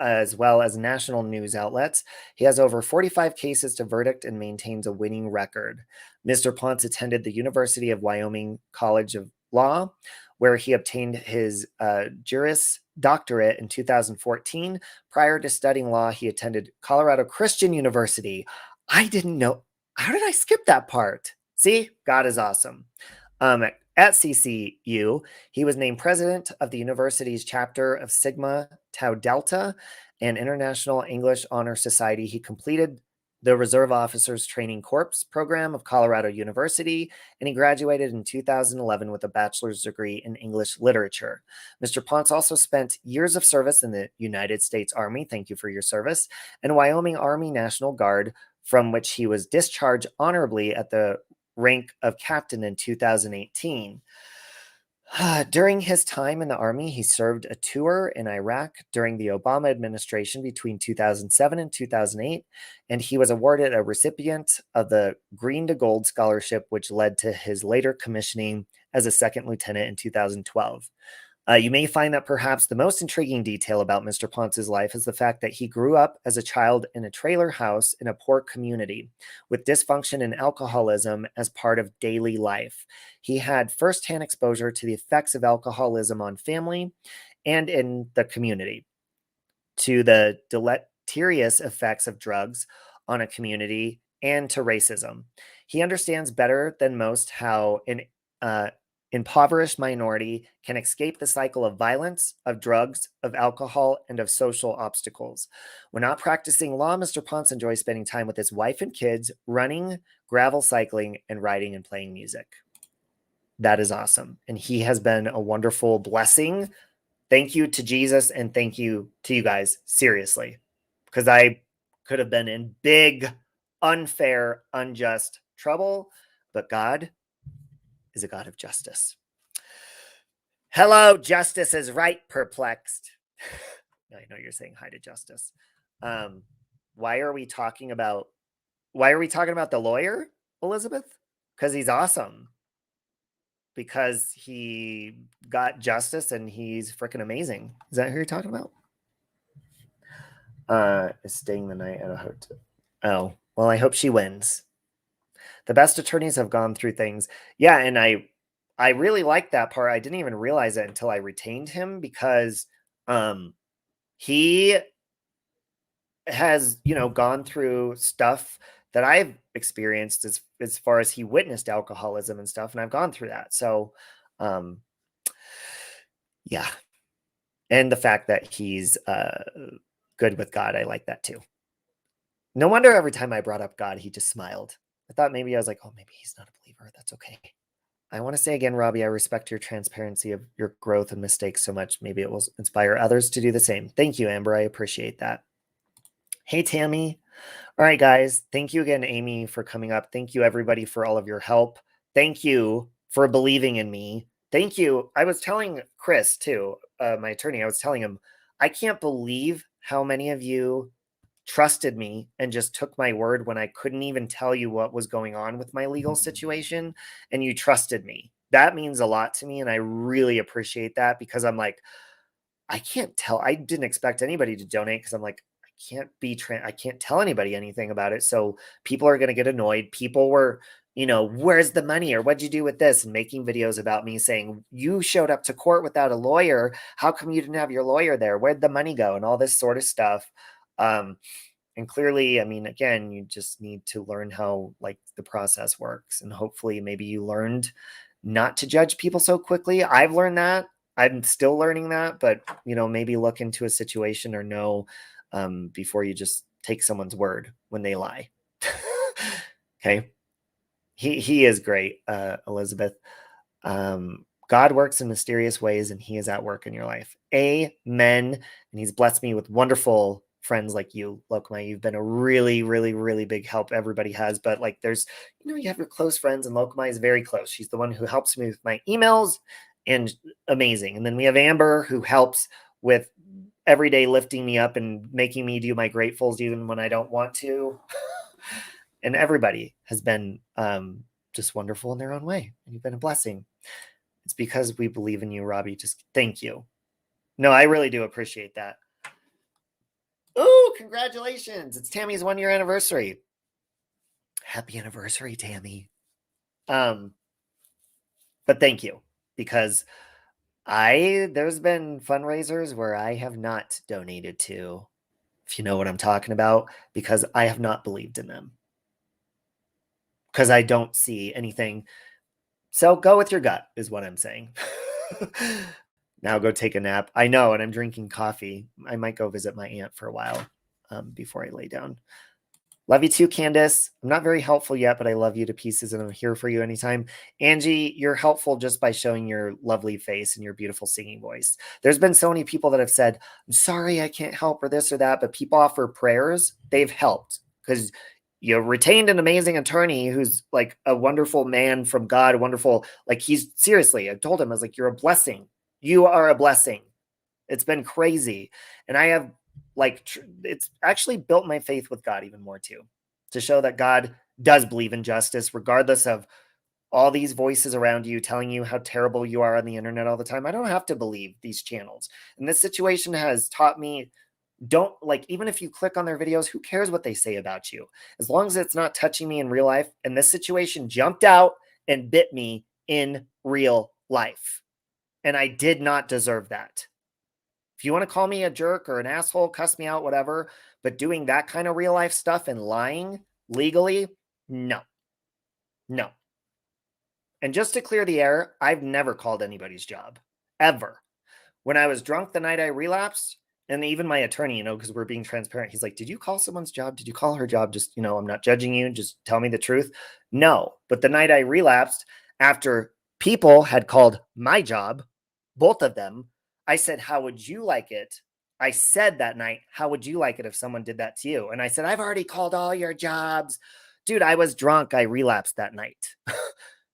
as well as national news outlets. He has over 45 cases to verdict and maintains a winning record. Mr. Ponce attended the University of Wyoming College of Law, where he obtained his Juris Doctorate in 2014. Prior to studying law, he attended Colorado Christian University. I didn't know. How did I skip that part? See, God is awesome. At CCU, he was named president of the university's chapter of Sigma Tau Delta, an international English honor society. He completed the Reserve Officers Training Corps program of Colorado University, and he graduated in 2011 with a bachelor's degree in English literature. Mr. Ponce also spent years of service in the United States Army, thank you for your service, and Wyoming Army National Guard, from which he was discharged honorably at the rank of captain in 2018. During his time in the Army, he served a tour in Iraq during the Obama administration between 2007 and 2008, and he was awarded a recipient of the Green to Gold Scholarship, which led to his later commissioning as a second lieutenant in 2012. You may find that perhaps the most intriguing detail about Mr. Ponce's life is the fact that he grew up as a child in a trailer house in a poor community with dysfunction and alcoholism as part of daily life. He had firsthand exposure to the effects of alcoholism on family and in the community, to the deleterious effects of drugs on a community, and to racism. He understands better than most how an impoverished minority can escape the cycle of violence, of drugs, of alcohol, and of social obstacles. When not practicing law, Mr. Ponce enjoys spending time with his wife and kids, running, gravel cycling, and writing and playing music. That is awesome. And he has been a wonderful blessing. Thank you to Jesus, and thank you to you guys, seriously, because I could have been in big, unfair, unjust trouble, but God is a God of justice. Hello, justice is right, perplexed. I know you're saying hi to Justice. Why are we talking about the lawyer, Elizabeth? Because he's awesome. Because he got justice and he's freaking amazing. Is that who you're talking about? Is staying the night at a hotel. Oh, well, I hope she wins. The best attorneys have gone through things. Yeah, and I really like that part. I didn't even realize it until I retained him, because he has, gone through stuff that I've experienced as far as he witnessed alcoholism and stuff, and I've gone through that. So, yeah. And the fact that he's good with God, I like that too. No wonder every time I brought up God, he just smiled. I thought maybe I was like, oh, maybe he's not a believer. That's okay. I want to say again, Robbie, I respect your transparency of your growth and mistakes so much. Maybe it will inspire others to do the same. Thank you, Amber. I appreciate that. Hey, Tammy. All right, guys. Thank you again, Amy, for coming up. Thank you, everybody, for all of your help. Thank you for believing in me. Thank you. I was telling Chris, too, my attorney, I was telling him, I can't believe how many of you trusted me and just took my word when I couldn't even tell you what was going on with my legal situation, and you trusted me. That means a lot to me, and I really appreciate that, because I'm like, I can't tell. I didn't expect anybody to donate, because I'm like, I can't tell anybody anything about it. So people are going to get annoyed. People were, where's the money, or what'd you do with this? And making videos about me saying, you showed up to court without a lawyer. How come you didn't have your lawyer there? Where'd the money go? And all this sort of stuff. And clearly, I mean, again, you just need to learn how the process works. And hopefully maybe you learned not to judge people so quickly. I've learned that. I'm still learning that, but maybe look into a situation or know before you just take someone's word when they lie. Okay. He is great, Elizabeth. God works in mysterious ways, and he is at work in your life. Amen. And he's blessed me with wonderful friends like you, Lokamai. You've been a really, really, really big help. Everybody has, but there's, you have your close friends, and Lokamai is very close. She's the one who helps me with my emails, and amazing. And then we have Amber, who helps with every day lifting me up and making me do my gratefuls even when I don't want to. And everybody has been just wonderful in their own way. And you've been a blessing. It's because we believe in you, Robbie. Just thank you. No, I really do appreciate that. Oh, congratulations. It's Tammy's 1-year anniversary. Happy anniversary, Tammy. But thank you, because there's been fundraisers where I have not donated to, if you know what I'm talking about, because I have not believed in them. Because I don't see anything So go with your gut is what I'm saying. Now go take a nap. I know, and I'm drinking coffee. I might go visit my aunt for a while before I lay down. Love you too, Candace. I'm not very helpful yet, but I love you to pieces and I'm here for you anytime. Angie, you're helpful just by showing your lovely face and your beautiful singing voice. There's been so many people that have said, I'm sorry, I can't help or this or that, but people offer prayers. They've helped because you retained an amazing attorney who's like a wonderful man from God, wonderful. Like he's seriously, I told him, I was like, you're a blessing. You are a blessing. It's been crazy. And I have it's actually built my faith with God even more too, to show that God does believe in justice, regardless of all these voices around you telling you how terrible you are on the internet all the time. I don't have to believe these channels. And this situation has taught me, don't like, even if you click on their videos, who cares what they say about you? As long as it's not touching me in real life. And this situation jumped out and bit me in real life. And I did not deserve that. If you want to call me a jerk or an asshole, cuss me out, whatever, but doing that kind of real life stuff and lying legally, no. No. And just to clear the air, I've never called anybody's job, ever. When I was drunk the night I relapsed, and even my attorney, because we're being transparent, he's like, did you call someone's job? Did you call her job? Just, I'm not judging you. Just tell me the truth. No. But the night I relapsed, after people had called my job, both of them, I said, how would you like it? I said that night, how would you like it if someone did that to you? And I said, I've already called all your jobs. Dude, I was drunk. I relapsed that night.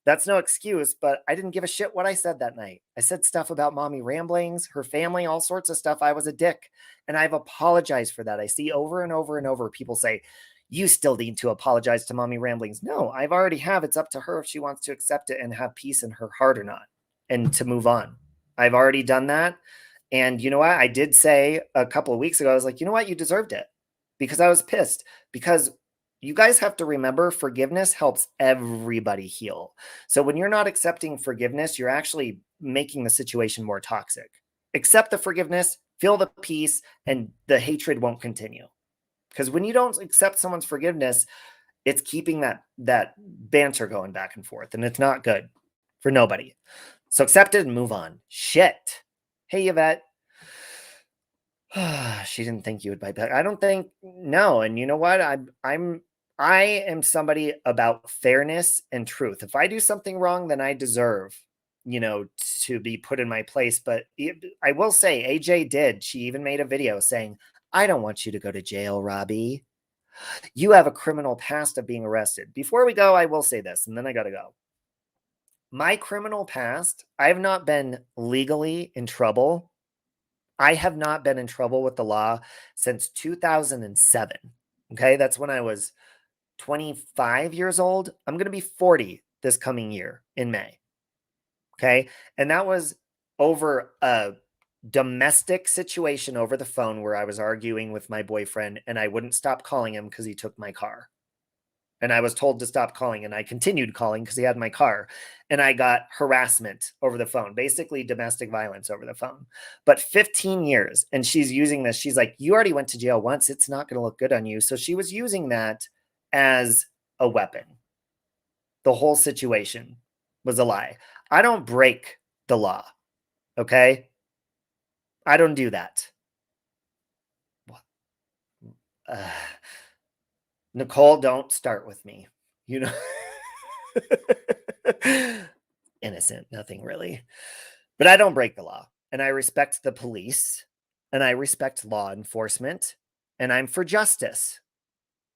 That's no excuse, but I didn't give a shit what I said that night. I said stuff about mommy ramblings, her family, all sorts of stuff. I was a dick, and I've apologized for that. I see over and over and over people say, you still need to apologize to mommy ramblings. No, I've already have. It's up to her if she wants to accept it and have peace in her heart or not, and to move on. I've already done that. And you know what? I did say a couple of weeks ago, I was like, you know what? You deserved it, because I was pissed. Because you guys have to remember, forgiveness helps everybody heal. So when you're not accepting forgiveness, you're actually making the situation more toxic. Accept the forgiveness, feel the peace, and the hatred won't continue. Because when you don't accept someone's forgiveness, it's keeping that banter going back and forth, and it's not good for nobody. So accept it and move on. Shit. Hey, Yvette. She didn't think you would bite back. I don't think, no. And you know what? I am somebody about fairness and truth. If I do something wrong, then I deserve, to be put in my place. But I will say, AJ did. She even made a video saying, I don't want you to go to jail, Robbie. You have a criminal past of being arrested. Before we go, I will say this, and then I got to go. My criminal past, I have not been legally in trouble. I have not been in trouble with the law since 2007. Okay, that's when I was 25 years old. I'm going to be 40 this coming year in May. Okay, and that was over a domestic situation over the phone where I was arguing with my boyfriend and I wouldn't stop calling him because he took my car. And I was told to stop calling, and I continued calling because he had my car. And I got harassment over the phone, basically domestic violence over the phone. But 15 years, and she's using this. She's like, you already went to jail once. It's not going to look good on you. So she was using that as a weapon. The whole situation was a lie. I don't break the law, okay? I don't do that. Nicole, don't start with me. Innocent, nothing really. But I don't break the law. And I respect the police. And I respect law enforcement. And I'm for justice.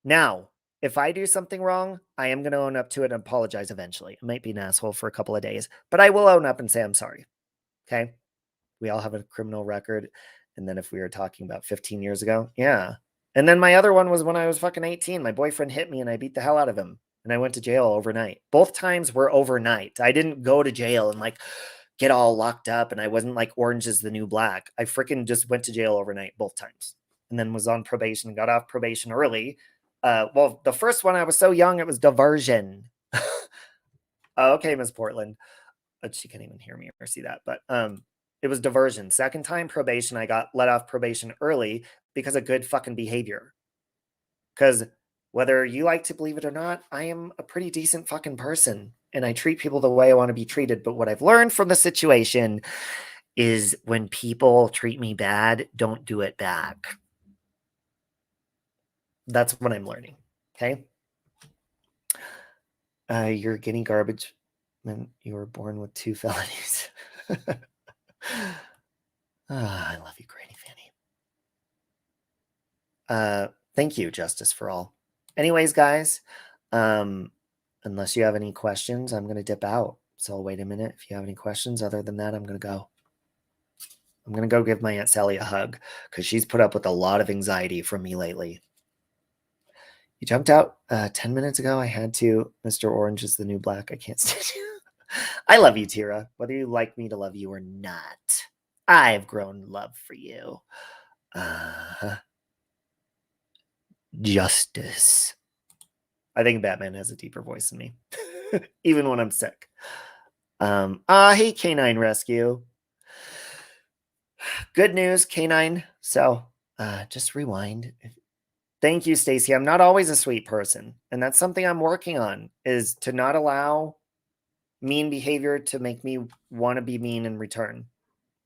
Now, if I do something wrong, I am going to own up to it and apologize eventually. I might be an asshole for a couple of days, but I will own up and say I'm sorry. Okay? We all have a criminal record. And then if we were talking about 15 years ago, yeah. And then my other one was when I was fucking 18. My boyfriend hit me and I beat the hell out of him. And I went to jail overnight. Both times were overnight. I didn't go to jail and get all locked up. And I wasn't like Orange is the New Black. I freaking just went to jail overnight both times. And then was on probation, got off probation early. Well, the first one, I was so young, it was diversion. Okay, Miss Portland. But she can't even hear me or see that. But it was diversion. Second time probation, I got let off probation early because of good fucking behavior. Because whether you like to believe it or not, I am a pretty decent fucking person. and I treat people the way I want to be treated. But what I've learned from the situation is when people treat me bad, don't do it back. That's what I'm learning. Okay. You're getting garbage when you were born with 2 felonies. I love you, Granny Fanny. Thank you, Justice for All. Anyways, guys, unless you have any questions, I'm going to dip out. So I'll wait a minute. If you have any questions, other than that, I'm going to go. I'm going to go give my Aunt Sally a hug because she's put up with a lot of anxiety from me lately. You jumped out 10 minutes ago. I had to. Mr. Orange is the new black. I can't stand you. I love you, Tira, whether you like me to love you or not. I've grown love for you. Justice. I think Batman has a deeper voice than me, even when I'm sick. Hey, Canine Rescue. Good news, Canine. So, just rewind. Thank you, Stacy. I'm not always a sweet person, and that's something I'm working on, is to not allow mean behavior to make me want to be mean in return.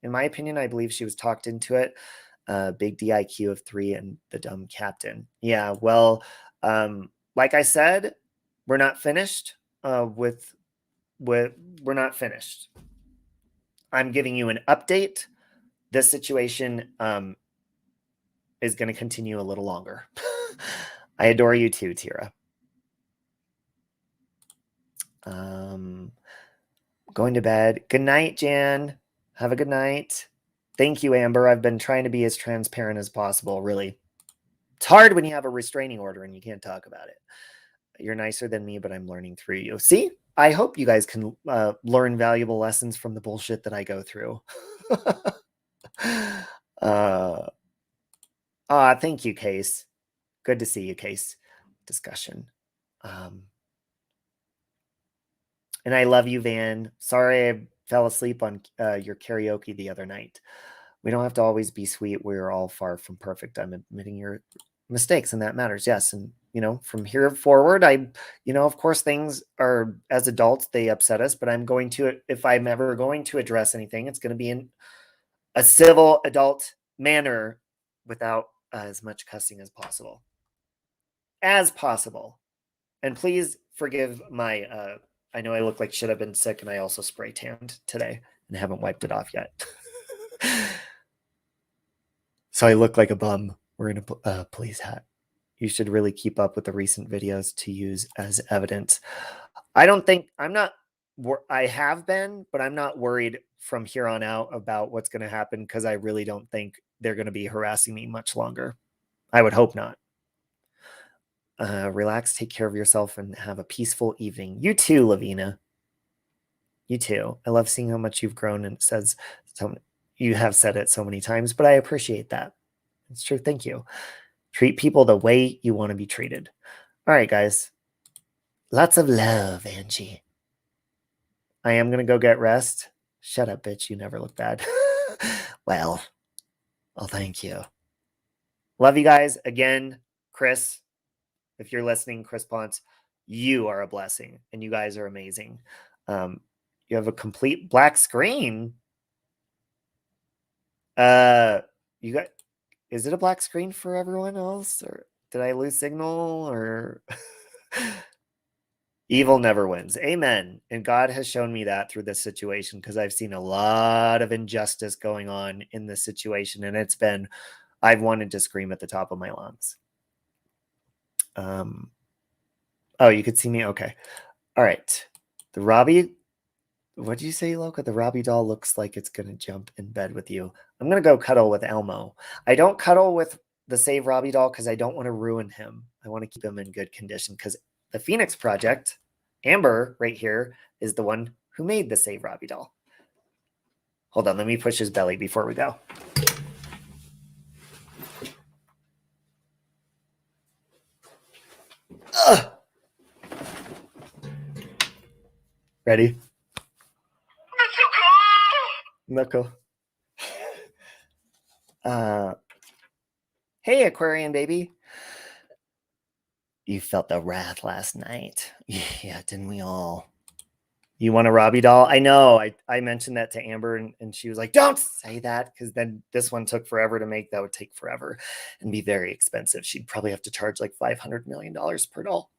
In my opinion, I believe she was talked into it. Big DIQ of 3 and the dumb captain. Yeah, well, like I said, we're not finished we're not finished. I'm giving you an update. This situation is going to continue a little longer. I adore you too, Tira. Going to bed. Good night, Jan. Have a good night. Thank you, Amber. I've been trying to be as transparent as possible, really. It's hard when you have a restraining order and you can't talk about it. You're nicer than me, but I'm learning through you. See? I hope you guys can learn valuable lessons from the bullshit that I go through. Thank you, Case. Good to see you, Case. Discussion. And I love you, Van. Sorry I fell asleep on your karaoke the other night. We don't have to always be sweet. We're all far from perfect. I'm admitting your mistakes, and that matters. Yes. And, from here forward, of course, things are, as adults, they upset us, but if I'm ever going to address anything, it's going to be in a civil adult manner without as much cussing as possible. And please forgive my, I know I look like shit. I've been sick, and I also spray tanned today and haven't wiped it off yet. So I look like a bum wearing a police hat. You should really keep up with the recent videos to use as evidence. I have been, but I'm not worried from here on out about what's going to happen because I really don't think they're going to be harassing me much longer. I would hope not. Relax, take care of yourself, and have a peaceful evening. You too, Lavina. You too. I love seeing how much you've grown, and it says you have said it so many times, but I appreciate that. It's true. Thank you. Treat people the way you want to be treated. All right, guys. Lots of love, Angie. I am going to go get rest. Shut up, bitch. You never look bad. Well, thank you. Love you guys. Again, Chris, if you're listening, Chris Ponce, you are a blessing, and you guys are amazing. You have a complete black screen. Is it a black screen for everyone else, or did I lose signal, or evil never wins? Amen. And God has shown me that through this situation, because I've seen a lot of injustice going on in this situation, and I've wanted to scream at the top of my lungs. Oh, you could see me? Okay. All right. The Robbie, what did you say, Loka? The Robbie doll looks like it's going to jump in bed with you. I'm going to go cuddle with Elmo. I don't cuddle with the Save Robbie doll because I don't want to ruin him. I want to keep him in good condition because the Phoenix Project, Amber right here, is the one who made the Save Robbie doll. Hold on. Let me push his belly before we go. Ugh. Ready? Knuckle. Hey, Aquarian baby. You felt the wrath last night. Yeah, didn't we all? You want a Robbie doll? I know. I mentioned that to Amber and she was like, don't say that, because then this one took forever to make. That would take forever and be very expensive. She'd probably have to charge like $500 million per doll.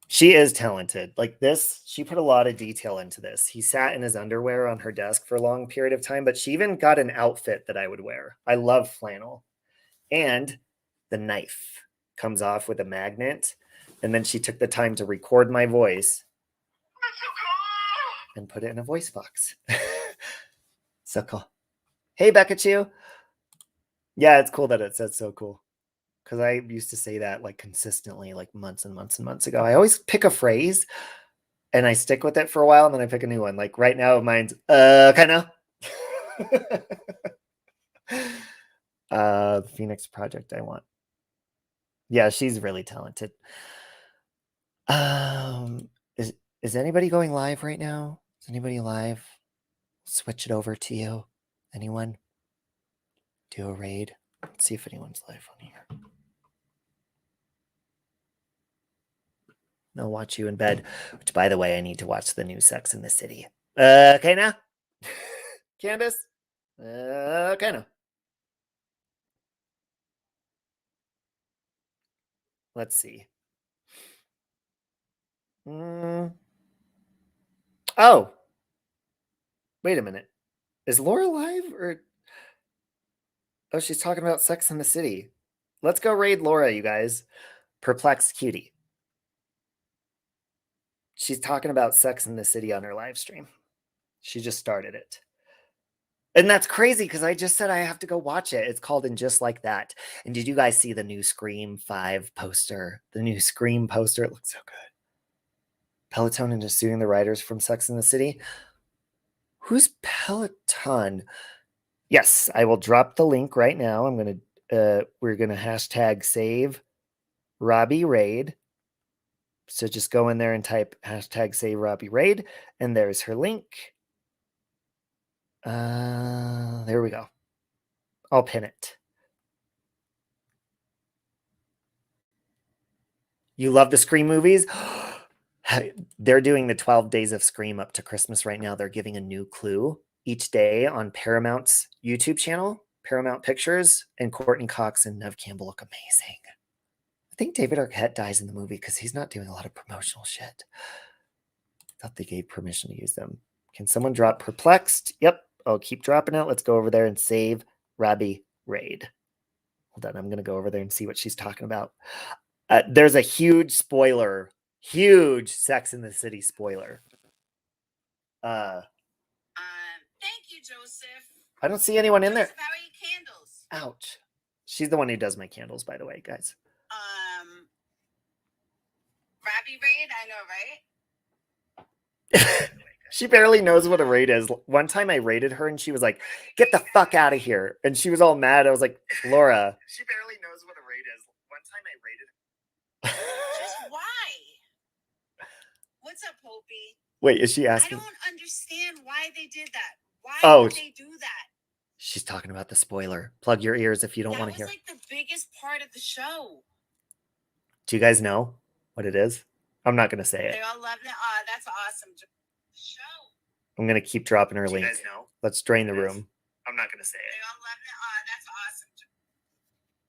She is talented. Like this, she put a lot of detail into this. He sat in his underwear on her desk for a long period of time, but she even got an outfit that I would wear. I love flannel. And the knife comes off with a magnet. And then she took the time to record my voice and put it in a voice box. So cool. Hey, Becca. Yeah, it's cool that it says so cool. Because I used to say that like consistently, like months and months and months ago. I always pick a phrase and I stick with it for a while and then I pick a new one. Like right now, mine's kind of. The Phoenix Project I want. Yeah, she's really talented. Is anybody going live right now? Is anybody live? Switch it over to you. Anyone? Do a raid. Let's see if anyone's live on here. No, watch you in bed. Which, by the way, I need to watch the new Sex in the City. Okay now? Candace? Okay now. Let's see. Oh. Wait a minute. Is Laura live or... Oh, she's talking about Sex in the City. Let's go raid Laura, you guys. Perplexed Cutie. She's talking about Sex in the City on her live stream. She just started it. And that's crazy because I just said I have to go watch it. It's called And Just Like That. And did you guys see the new Scream 5 poster? The new Scream poster? It looks so good. Peloton into suing the writers from Sex in the City. Who's Peloton? Yes, I will drop the link right now. We're gonna hashtag save Robbie Raid. So just go in there and type hashtag save Robbie Raid, and there's her link. There we go. I'll pin it. You love the Scream movies? They're doing the 12 days of Scream up to Christmas right now. They're giving a new clue each day on Paramount's YouTube channel, Paramount Pictures, and Courtney Cox and Nev Campbell look amazing. I think David Arquette dies in the movie because he's not doing a lot of promotional shit. I thought they gave permission to use them. Can someone drop Perplexed? Yep, I'll keep dropping it. Let's go over there and save Robbie Raid. Hold on, I'm going to go over there and see what she's talking about. There's a huge spoiler. Huge Sex in the City spoiler. Thank you, Joseph. I don't see anyone in there. Joseph, how are your candles? Ouch. She's the one who does my candles, by the way, guys. Robbie Raid, I know, right? She barely knows what a raid is. One time I raided her and she was like, get the fuck out of here. And she was all mad. I was like, Laura. She barely knows what a raid is. One time I raided her. Just why? What's up, Popey? Wait, is she asking? I don't understand why they did that. Why did they do that? She's talking about the spoiler. Plug your ears if you don't want to hear. That was like the biggest part of the show. Do you guys know what it is? I'm not going to say it. They all love it. That's awesome. Show. I'm going to keep dropping her link. You guys know? Let's drain the room. I'm not going to say it. They all love it.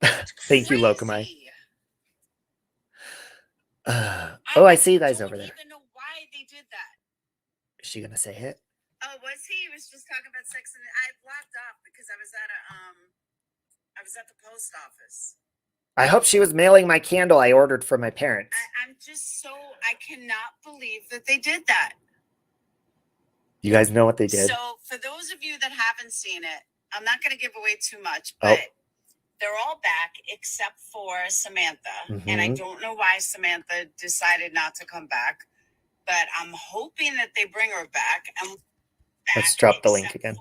That's awesome. Thank you, Lokamai. I see you guys over there. I don't even know why they did that. Is she going to say it? Oh, was he? He was just talking about sex, and I blocked off because I was at the post office. I hope she was mailing my candle I ordered for my parents. I'm just I cannot believe that they did that. You guys know what they did? So for those of you that haven't seen it, I'm not going to give away too much, but they're all back except for Samantha. And I don't know why Samantha decided not to come back, but I'm hoping that they bring her back. Let's drop the link again.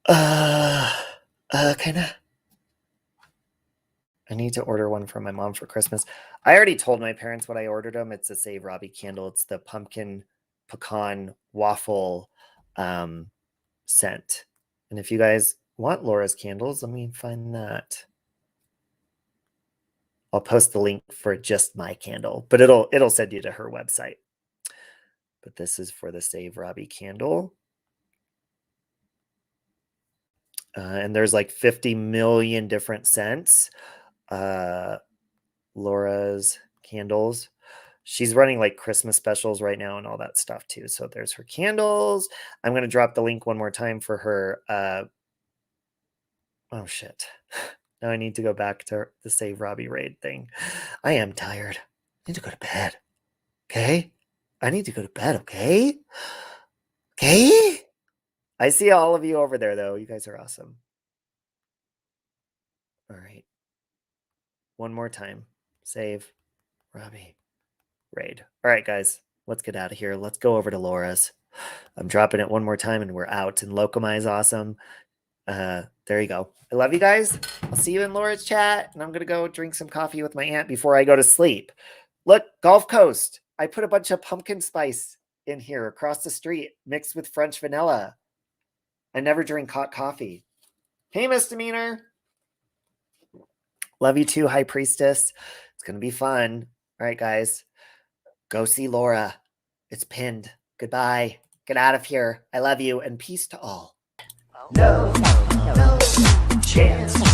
Kinda. I need to order one for my mom for Christmas. I already told my parents what I ordered them. It's a Save Robbie candle. It's the pumpkin pecan waffle scent. And if you guys want Laura's candles, let me find that. I'll post the link for just my candle, but it'll send you to her website. But this is for the Save Robbie candle. And there's like 50 million different scents. Laura's candles. She's running like Christmas specials right now and all that stuff too. So there's her candles. I'm going to drop the link one more time for her. Oh shit. Now I need to go back to the Save Robbie raid thing. I am tired. I need to go to bed. Okay? I need to go to bed, okay? Okay? I see all of you over there though. You guys are awesome. All right. One more time. Save Robbie raid. All right, guys. Let's get out of here. Let's go over to Laura's. I'm dropping it one more time and we're out. And Locomai is awesome. There you go. I love you guys. I'll see you in Laura's chat. And I'm going to go drink some coffee with my aunt before I go to sleep. Look, Gulf Coast. I put a bunch of pumpkin spice in here across the street mixed with French vanilla. I never drink hot coffee. Hey, Misdemeanor. Love you too, High Priestess. It's going to be fun. All right, guys. Go see Laura. It's pinned. Goodbye. Get out of here. I love you and peace to all. No chance.